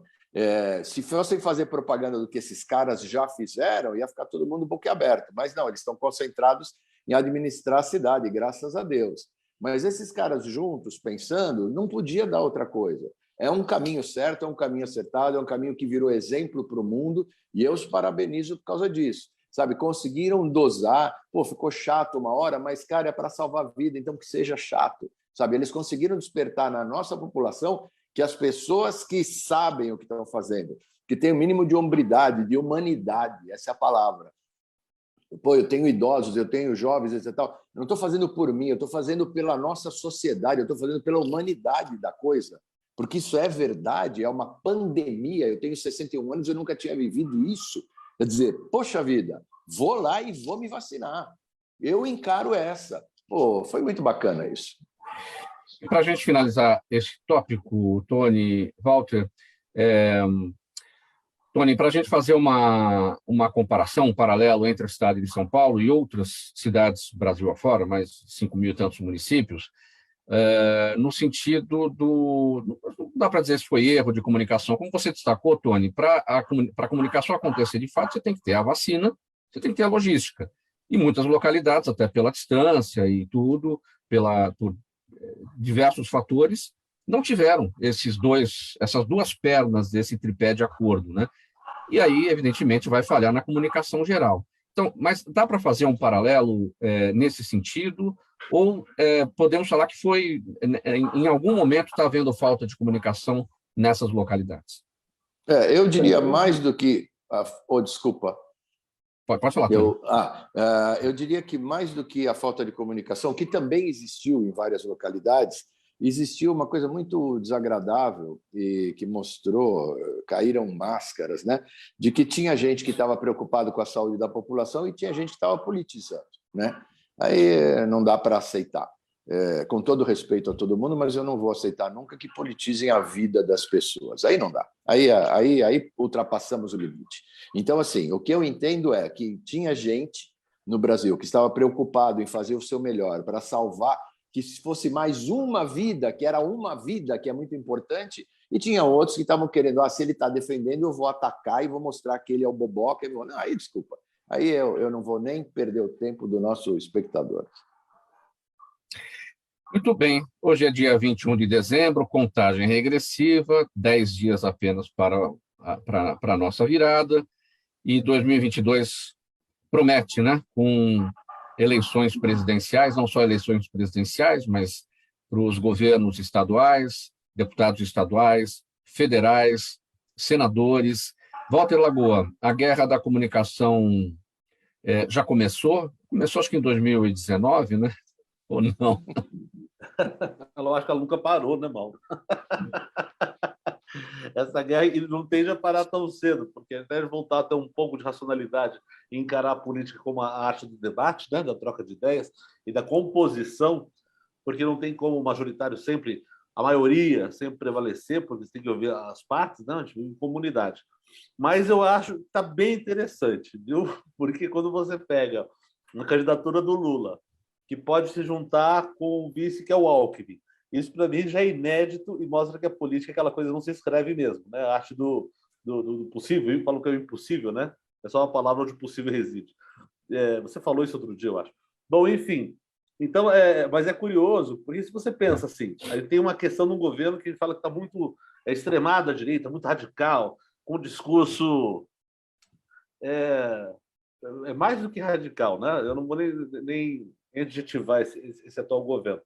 Se fossem fazer propaganda do que esses caras já fizeram, ia ficar todo mundo boquiaberto. Mas não, eles estão concentrados em administrar a cidade, graças a Deus. Mas esses caras juntos, pensando, não podia dar outra coisa. É um caminho certo, é um caminho acertado, é um caminho que virou exemplo para o mundo e eu os parabenizo por causa disso. Sabe, conseguiram dosar, ficou chato uma hora, mas, cara, é para salvar a vida, então que seja chato. Sabe, eles conseguiram despertar na nossa população que as pessoas que sabem o que estão fazendo, que têm o mínimo de hombridade, de humanidade, essa é a palavra. Eu tenho idosos, eu tenho jovens, etc. Eu não estou fazendo por mim, eu estou fazendo pela nossa sociedade, eu estou fazendo pela humanidade da coisa, porque isso é verdade, é uma pandemia. Eu tenho 61 anos, eu nunca tinha vivido isso. Quer dizer, poxa vida, vou lá e vou me vacinar. Eu encaro essa. Foi muito bacana isso. Para a gente finalizar esse tópico, Tony, Walter, Tony, para a gente fazer uma comparação, um paralelo entre a cidade de São Paulo e outras cidades Brasil afora, mais 5.000 e tantos municípios, no sentido do... Não dá para dizer se foi erro de comunicação. Como você destacou, Tony, para a comunicação acontecer de fato, você tem que ter a vacina, você tem que ter a logística. E muitas localidades, até pela distância e tudo, por diversos fatores, não tiveram essas duas pernas desse tripé de acordo, né? E aí, evidentemente, vai falhar na comunicação geral. Então, mas dá para fazer um paralelo nesse sentido? Ou podemos falar que foi, em algum momento, está havendo falta de comunicação nessas localidades? Eu diria mais do que... desculpa. Pode falar. Eu diria que mais do que a falta de comunicação, que também existiu em várias localidades, existiu uma coisa muito desagradável e que mostrou, caíram máscaras, né? De que tinha gente que estava preocupado com a saúde da população e tinha gente que estava politizando, né? Aí não dá para aceitar. Com todo respeito a todo mundo, mas eu não vou aceitar nunca que politizem a vida das pessoas. Aí não dá. Aí ultrapassamos o limite. Então, assim, o que eu entendo é que tinha gente no Brasil que estava preocupado em fazer o seu melhor para salvar, que se fosse mais uma vida, que era uma vida, que é muito importante, e tinha outros que estavam querendo, se ele está defendendo, eu vou atacar e vou mostrar que ele é o boboca. Não, aí, desculpa. Aí eu não vou nem perder o tempo do nosso espectador. Muito bem, hoje é dia 21 de dezembro, contagem regressiva, 10 dias apenas para a nossa virada, e 2022 promete, né, com eleições presidenciais, não só eleições presidenciais, mas para os governos estaduais, deputados estaduais, federais, senadores. Walter Lagoa, a guerra da comunicação já começou acho que em 2019, né? Ou não? Eu acho que ela nunca parou, né, Mauro? Essa guerra não tende a parar tão cedo, porque deve voltar a ter um pouco de racionalidade e encarar a política como a arte do debate, né, da troca de ideias e da composição, porque não tem como o majoritário sempre, a maioria sempre prevalecer, porque você tem que ouvir as partes, né, a gente vive em comunidade. Mas eu acho que está bem interessante, viu? Porque quando você pega uma candidatura do Lula, que pode se juntar com o vice, que é o Alckmin, isso, para mim, já é inédito e mostra que a política, aquela coisa, não se escreve mesmo, né? A arte do possível, eu falo que é o impossível, né? É só uma palavra onde o possível reside. Você falou isso outro dia, eu acho. Bom, enfim. Então, mas é curioso, porque se você pensa assim, aí tem uma questão no governo que fala que está muito extremado à direita, muito radical, com um discurso mais do que radical, né? Eu não vou nem adjetivar esse atual governo.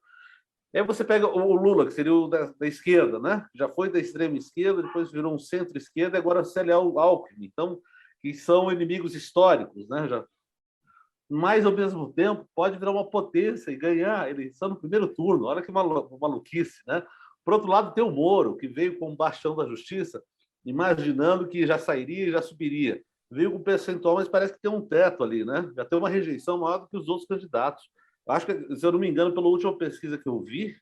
Aí você pega o Lula, que seria o da esquerda, né? Já foi da extrema esquerda, depois virou um centro-esquerda, e agora se aliar ao Alckmin. Então, que são inimigos históricos, né? Mas, ao mesmo tempo, pode virar uma potência e ganhar a eleição no primeiro turno. Olha que maluquice, né? Por outro lado, tem o Moro, que veio com o bastião da justiça, imaginando que já sairia e já subiria. Veio com o percentual, mas parece que tem um teto ali, né? Já tem uma rejeição maior do que os outros candidatos. Acho que, se eu não me engano, pela última pesquisa que eu vi,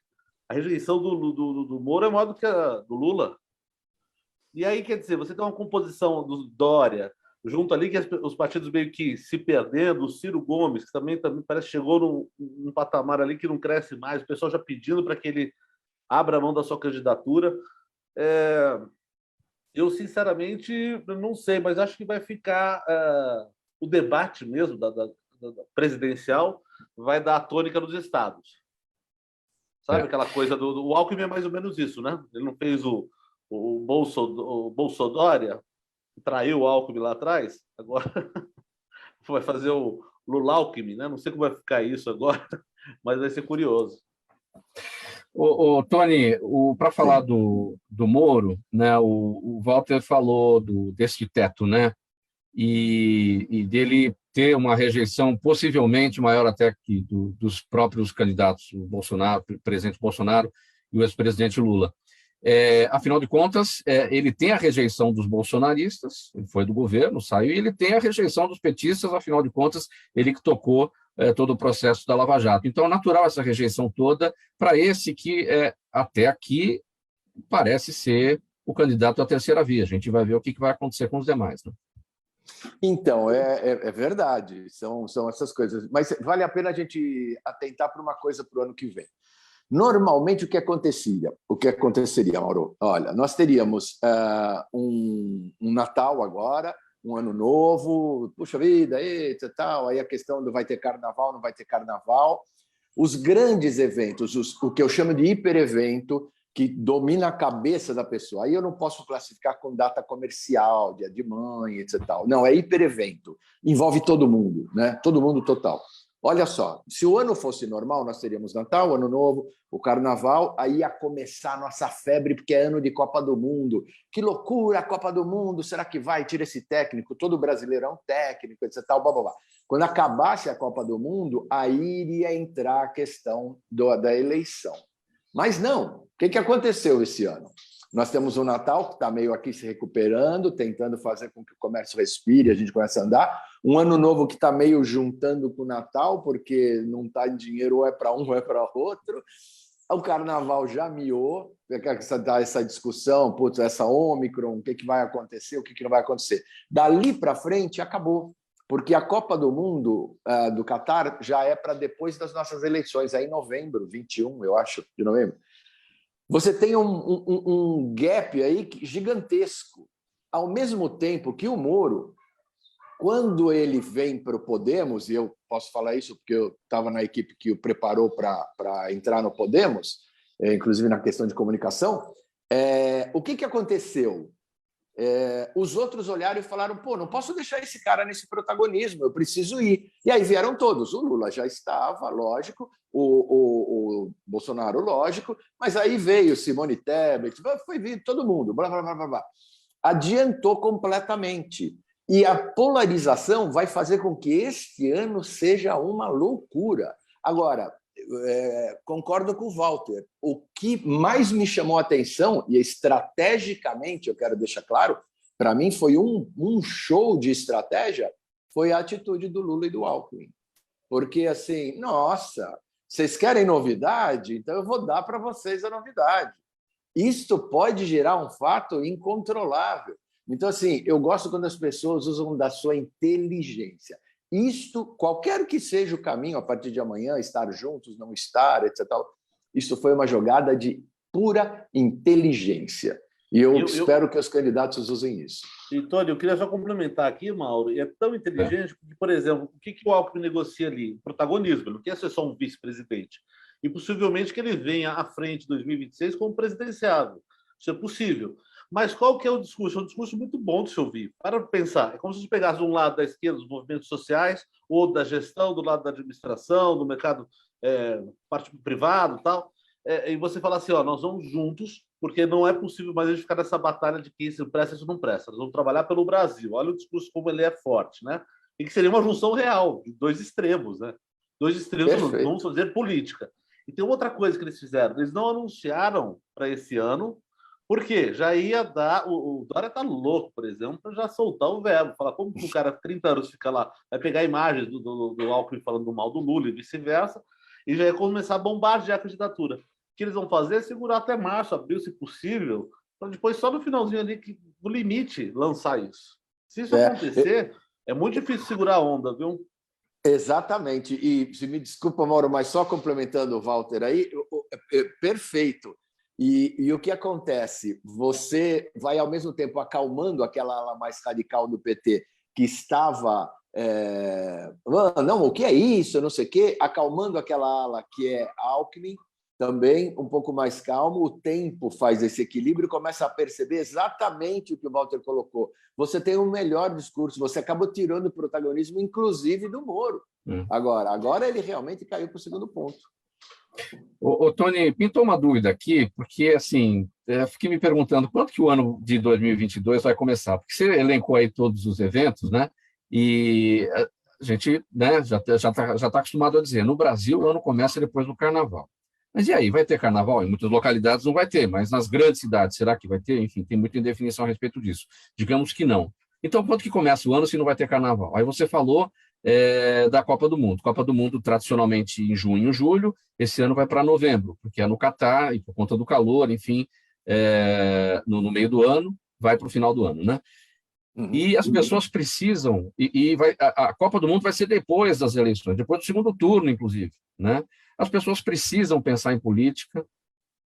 a rejeição do Moro é maior do que a do Lula. E aí, quer dizer, você tem uma composição do Dória, junto ali que os partidos meio que se perdendo, o Ciro Gomes, que também parece que chegou num patamar ali que não cresce mais, o pessoal já pedindo para que ele abra a mão da sua candidatura. Eu, sinceramente, não sei, mas acho que vai ficar o debate mesmo da presidencial vai dar a tônica nos estados. Sabe aquela coisa o Alckmin é mais ou menos isso, né? Ele não fez o Bolsodória, traiu o Alckmin lá atrás, agora vai fazer o Lula-Alckmin, né? Não sei como vai ficar isso agora, mas vai ser curioso. Tony, para falar do Moro, né, o Walter falou desse teto, né, e dele ter uma rejeição possivelmente maior até que dos próprios candidatos, o Bolsonaro, o presidente Bolsonaro e o ex-presidente Lula. Afinal de contas, ele tem a rejeição dos bolsonaristas, ele foi do governo, saiu, e ele tem a rejeição dos petistas, afinal de contas, ele que tocou todo o processo da Lava Jato. Então, é natural essa rejeição toda para esse que, até aqui, parece ser o candidato à terceira via. A gente vai ver o que vai acontecer com os demais, né? Então, é verdade, são essas coisas. Mas vale a pena a gente atentar para uma coisa para o ano que vem. Normalmente, o que aconteceria, Mauro? Olha, nós teríamos um Natal agora, um Ano Novo, puxa vida, eita, tal, aí a questão do vai ter carnaval, não vai ter carnaval. Os grandes eventos, o que eu chamo de hiperevento, que domina a cabeça da pessoa. Aí eu não posso classificar com data comercial, dia de mãe, etc. Não, é hiperevento. Envolve todo mundo, né? Todo mundo total. Olha só, se o ano fosse normal, nós teríamos Natal, Ano Novo, o Carnaval, aí ia começar a nossa febre, porque é ano de Copa do Mundo. Que loucura, a Copa do Mundo, será que vai? Tira esse técnico, todo brasileiro é um técnico, etc. Blá, blá, blá. Quando acabasse a Copa do Mundo, aí iria entrar a questão da eleição. Mas não, o que aconteceu esse ano? Nós temos o Natal, que está meio aqui se recuperando, tentando fazer com que o comércio respire, a gente comece a andar. Um Ano Novo que está meio juntando com o Natal, porque não está em dinheiro, ou é para um ou é para outro. O Carnaval já miou, essa discussão, putz, essa Ômicron, o que vai acontecer, o que não vai acontecer. Dali para frente, acabou. Porque a Copa do Mundo do Catar já é para depois das nossas eleições, é em novembro, 21, eu acho, de novembro. Você tem um gap aí gigantesco. Ao mesmo tempo que o Moro, quando ele vem para o Podemos, e eu posso falar isso porque eu estava na equipe que o preparou para entrar no Podemos, inclusive na questão de comunicação, o que aconteceu? Os outros olharam e falaram, pô, não posso deixar esse cara nesse protagonismo, eu preciso ir. E aí vieram todos, o Lula já estava, lógico, o Bolsonaro, lógico, mas aí veio Simone Tebet, foi vir todo mundo, blá, blá, blá, blá, blá. Adiantou completamente. E a polarização vai fazer com que este ano seja uma loucura. Agora, concordo com o Walter. O que mais me chamou a atenção, e estrategicamente eu quero deixar claro, para mim foi um show de estratégia, foi a atitude do Lula e do Alckmin. Porque, assim, nossa, vocês querem novidade? Então eu vou dar para vocês a novidade. Isto pode gerar um fato incontrolável. Então, assim, eu gosto quando as pessoas usam da sua inteligência. Isto, qualquer que seja o caminho a partir de amanhã, estar juntos, não estar, etc. Isto foi uma jogada de pura inteligência. E eu espero que os candidatos usem isso. E, Tony, eu queria só complementar aqui, Mauro, é tão inteligente que, por exemplo, o que o Alckmin negocia ali? Protagonismo, ele não quer ser só um vice-presidente. E possivelmente que ele venha à frente em 2026 como presidenciável. Isso é possível. Mas qual que é o discurso? É um discurso muito bom de se ouvir. Para pensar, é como se você pegasse de um lado da esquerda os movimentos sociais, ou da gestão, do lado da administração, do mercado parte privado e tal. e você fala assim, ó, nós vamos juntos, porque não é possível mais a gente ficar nessa batalha de que isso presta, isso não presta. Nós vamos trabalhar pelo Brasil. Olha o discurso como ele é forte, né? E que seria uma junção real, de dois extremos, né? Dois extremos, vamos fazer política. E tem outra coisa que eles fizeram, eles não anunciaram para esse ano, porque já ia dar, o Dória tá louco, por exemplo, para já soltar o verbo, falar como que o cara 30 anos fica lá, vai pegar imagens do Alckmin falando mal do Lula e vice-versa, e já ia começar a bombardear a candidatura. O que eles vão fazer é segurar até março, abril, se possível, para depois só no finalzinho ali, no limite, lançar isso. Se isso acontecer, é muito difícil segurar a onda, viu? Exatamente. E se me desculpa, Mauro, mas só complementando o Walter aí, perfeito. E o que acontece? Você vai, ao mesmo tempo, acalmando aquela ala mais radical do PT que estava... não, o que é isso? Eu não sei o quê. Acalmando aquela ala que é Alckmin, também um pouco mais calmo. O tempo faz esse equilíbrio e começa a perceber exatamente o que o Walter colocou. Você tem um melhor discurso, você acabou tirando o protagonismo, inclusive, do Moro. Agora ele realmente caiu para o segundo ponto. Ô, Tony, pintou uma dúvida aqui, porque, assim, fiquei me perguntando quando que o ano de 2022 vai começar, porque você elencou aí todos os eventos, né, e a gente, né, já tá acostumado a dizer, no Brasil o ano começa depois do Carnaval. Mas e aí, vai ter Carnaval? Em muitas localidades não vai ter, mas nas grandes cidades, será que vai ter? Enfim, tem muita indefinição a respeito disso. Digamos que não. Então, quando que começa o ano se não vai ter Carnaval? Aí você falou da Copa do Mundo. Copa do Mundo, tradicionalmente, em junho, julho, esse ano vai para novembro, porque é no Catar, e por conta do calor, enfim, no meio do ano, vai para o final do ano, né? E as pessoas precisam, a Copa do Mundo vai ser depois das eleições, depois do segundo turno, inclusive, né? As pessoas precisam pensar em política,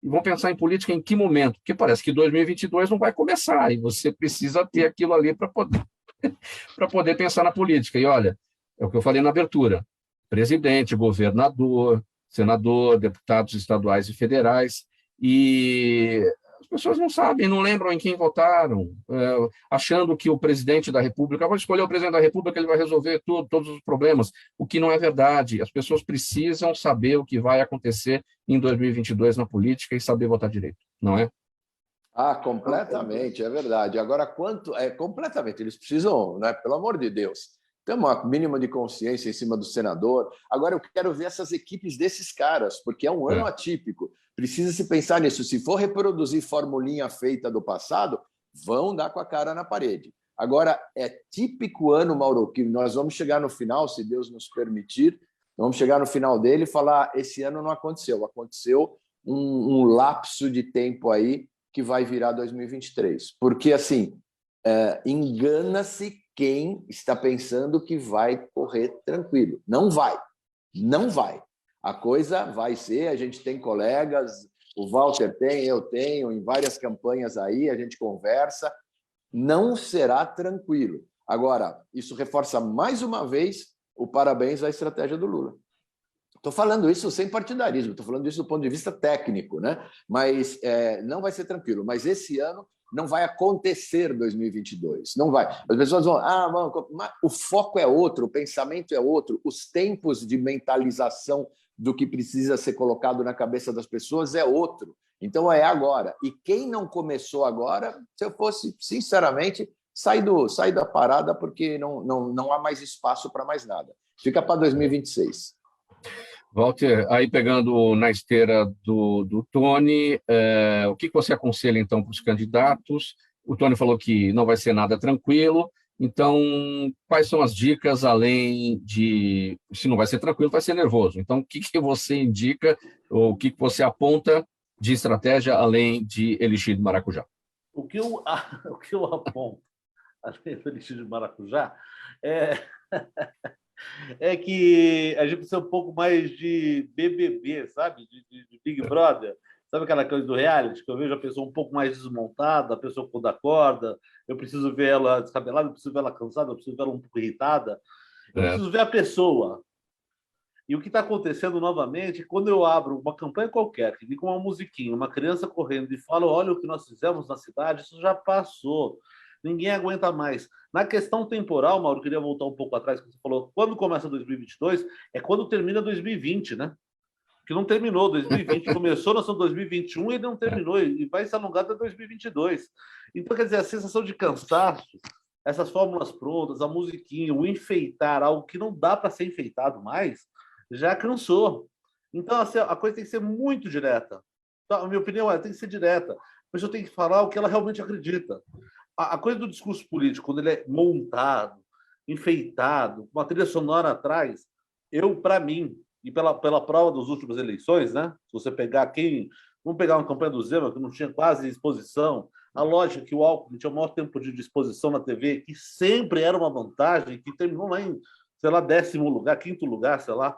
e vão pensar em política em que momento? Porque parece que 2022 não vai começar, e você precisa ter aquilo ali para poder pensar na política. E olha, é o que eu falei na abertura, presidente, governador, senador, deputados estaduais e federais, e as pessoas não sabem, não lembram em quem votaram, achando que o presidente da República, vai escolher o presidente da República, ele vai resolver todos os problemas, o que não é verdade. As pessoas precisam saber o que vai acontecer em 2022 na política e saber votar direito, não é? Completamente, é verdade. Agora, completamente, eles precisam, né, pelo amor de Deus, ter uma mínima de consciência em cima do senador. Agora, eu quero ver essas equipes desses caras, porque é um ano atípico. Precisa se pensar nisso. Se for reproduzir formulinha feita do passado, vão dar com a cara na parede. Agora, é típico ano, Mauro, que nós vamos chegar no final, se Deus nos permitir, vamos chegar no final dele e falar, esse ano não aconteceu. Aconteceu um lapso de tempo aí que vai virar 2023. Porque, assim, engana-se quem está pensando que vai correr tranquilo. Não vai. Não vai. A coisa vai ser, a gente tem colegas, o Walter tem, eu tenho, em várias campanhas aí, a gente conversa, não será tranquilo. Agora, isso reforça mais uma vez o parabéns à estratégia do Lula. Estou falando isso sem partidarismo, estou falando isso do ponto de vista técnico, né? Mas não vai ser tranquilo. Mas esse ano não vai acontecer 2022, não vai. As pessoas vão, mas o foco é outro, o pensamento é outro, os tempos de mentalização do que precisa ser colocado na cabeça das pessoas é outro. Então é agora. E quem não começou agora, se eu fosse, sinceramente, sai da parada, porque não há mais espaço para mais nada. Fica para 2026. Walter, aí pegando na esteira do Tony, o que você aconselha, então, para os candidatos? O Tony falou que não vai ser nada tranquilo, então, quais são as dicas, além de... Se não vai ser tranquilo, vai ser nervoso. Então, o que você indica, ou o que você aponta de estratégia, além de elixir de maracujá? O que eu aponto, além do elixir de maracujá, é que a gente precisa um pouco mais de BBB, sabe? De Big Brother. Sabe aquela coisa do reality, que eu vejo a pessoa um pouco mais desmontada, a pessoa com da corda, eu preciso ver ela descabelada, eu preciso ver ela cansada, eu preciso ver ela um pouco irritada, eu preciso ver a pessoa. E o que está acontecendo novamente, quando eu abro uma campanha qualquer, que fica uma musiquinha, uma criança correndo e fala, olha o que nós fizemos na cidade, isso já passou. Ninguém aguenta mais. Na questão temporal, Mauro, eu queria voltar um pouco atrás, que você falou, quando começa 2022, é quando termina 2020, né? que não terminou. 2020 começou, nós estamos em 2021 e não terminou, e vai se alongar até 2022. Então, quer dizer, a sensação de cansaço, essas fórmulas prontas, a musiquinha, o enfeitar, algo que não dá para ser enfeitado mais, já cansou. Então, assim, a coisa tem que ser muito direta. Então, a minha opinião tem que ser direta. A pessoa tem que falar o que ela realmente acredita. A coisa do discurso político, quando ele é montado, enfeitado, com uma trilha sonora atrás, para mim, e pela prova das últimas eleições, né? Se você pegar vamos pegar uma campanha do Zema, que não tinha quase exposição, a lógica que o Alckmin tinha o maior tempo de exposição na TV, que sempre era uma vantagem, que terminou lá em, sei lá, 10º lugar, 5º lugar, sei lá,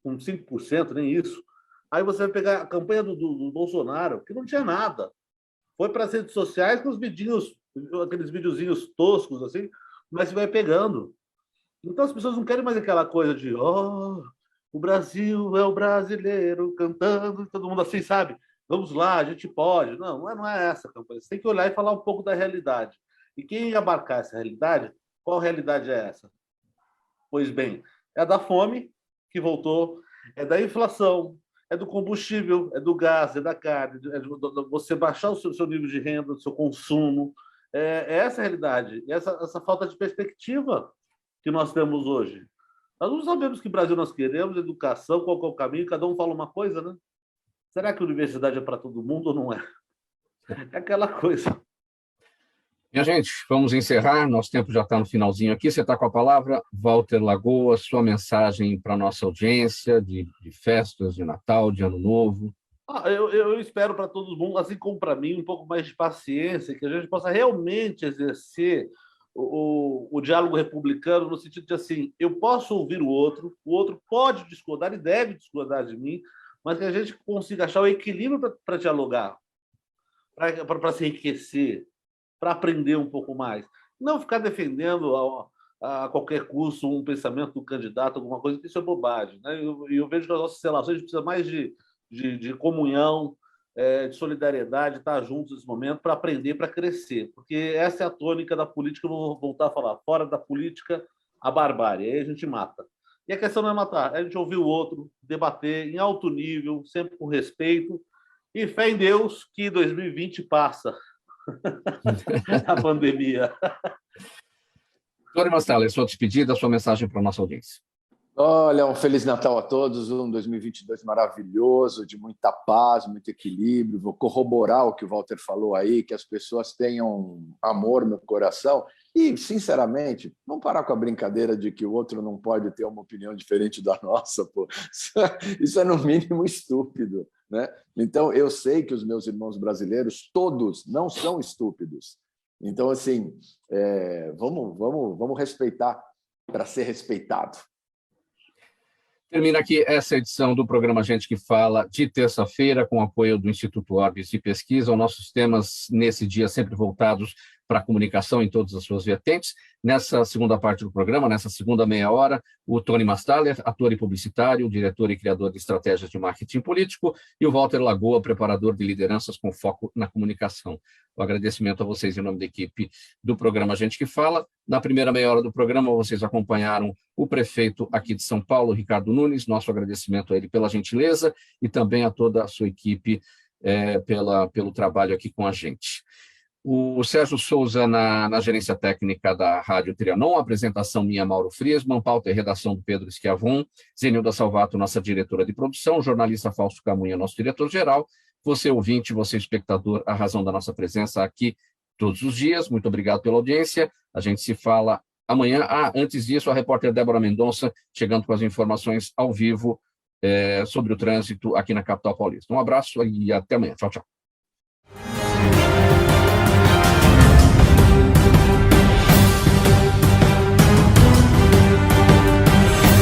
com 5%, nem isso. Aí você vai pegar a campanha do Bolsonaro, que não tinha nada. Foi para as redes sociais com os vidinhos, aqueles videozinhos toscos, assim, mas você vai pegando. Então as pessoas não querem mais aquela coisa de o Brasil é o brasileiro cantando, todo mundo assim, sabe? Vamos lá, a gente pode. Não é essa a campanha. Você tem que olhar e falar um pouco da realidade. E quem abarcar essa realidade, qual realidade é essa? Pois bem, é a da fome, que voltou, é da inflação, é do combustível, é do gás, é da carne, é de você baixar o seu nível de renda, o seu consumo. É essa a realidade, essa falta de perspectiva que nós temos hoje. Nós não sabemos que Brasil nós queremos, educação, qual é o caminho, cada um fala uma coisa, né? Será que a universidade é para todo mundo ou não é? É aquela coisa. Minha gente, vamos encerrar, nosso tempo já está no finalzinho aqui. Você está com a palavra, Walter Lagoa, sua mensagem para a nossa audiência de festas, de Natal, de Ano Novo. Eu espero para todo mundo, assim como para mim, um pouco mais de paciência, que a gente possa realmente exercer o diálogo republicano no sentido de assim, eu posso ouvir o outro pode discordar e deve discordar de mim, mas que a gente consiga achar o equilíbrio para dialogar, para se enriquecer, para aprender um pouco mais. Não ficar defendendo a qualquer custo um pensamento do candidato, alguma coisa, que isso é bobagem. Né? Eu vejo que as nossas relações precisam mais de comunhão, de solidariedade, estar juntos nesse momento para aprender, para crescer. Porque essa é a tônica da política, eu vou voltar a falar, fora da política, a barbárie, aí a gente mata. E a questão não é matar, é a gente ouvir o outro, debater em alto nível, sempre com respeito, e fé em Deus que 2020 passa a pandemia. Tony Mastalli, sua despedida, sua mensagem para a nossa audiência. Olha, um Feliz Natal a todos, um 2022 maravilhoso, de muita paz, muito equilíbrio. Vou corroborar o que o Walter falou aí, que as pessoas tenham amor no coração. E, sinceramente, não parar com a brincadeira de que o outro não pode ter uma opinião diferente da nossa. Pô. Isso é, no mínimo, estúpido. Né? Então, eu sei que os meus irmãos brasileiros, todos, não são estúpidos. Então, assim, vamos respeitar para ser respeitado. Termina aqui essa edição do programa Gente que Fala, de terça-feira, com apoio do Instituto Orbis de Pesquisa. Os nossos temas, nesse dia, sempre voltados para a comunicação em todas as suas vertentes. Nessa segunda parte do programa, nessa segunda meia hora, o Tony Mastaller, ator e publicitário, diretor e criador de estratégias de marketing político, e o Walter Lagoa, preparador de lideranças com foco na comunicação. O agradecimento a vocês em nome da equipe do programa Gente que Fala. Na primeira meia hora do programa, vocês acompanharam o prefeito aqui de São Paulo, Ricardo Nunes. Nosso agradecimento a ele pela gentileza e também a toda a sua equipe pelo trabalho aqui com a gente. O Sérgio Souza na gerência técnica da Rádio Trianon, apresentação minha, Mauro Friesman, pauta e redação do Pedro Schiavon, Zenilda Salvato, nossa diretora de produção, jornalista Fausto Camunha, nosso diretor-geral, você ouvinte, você espectador, a razão da nossa presença aqui todos os dias. Muito obrigado pela audiência, a gente se fala amanhã. Antes disso, a repórter Débora Mendonça chegando com as informações ao vivo sobre o trânsito aqui na capital paulista. Um abraço e até amanhã. Tchau, tchau.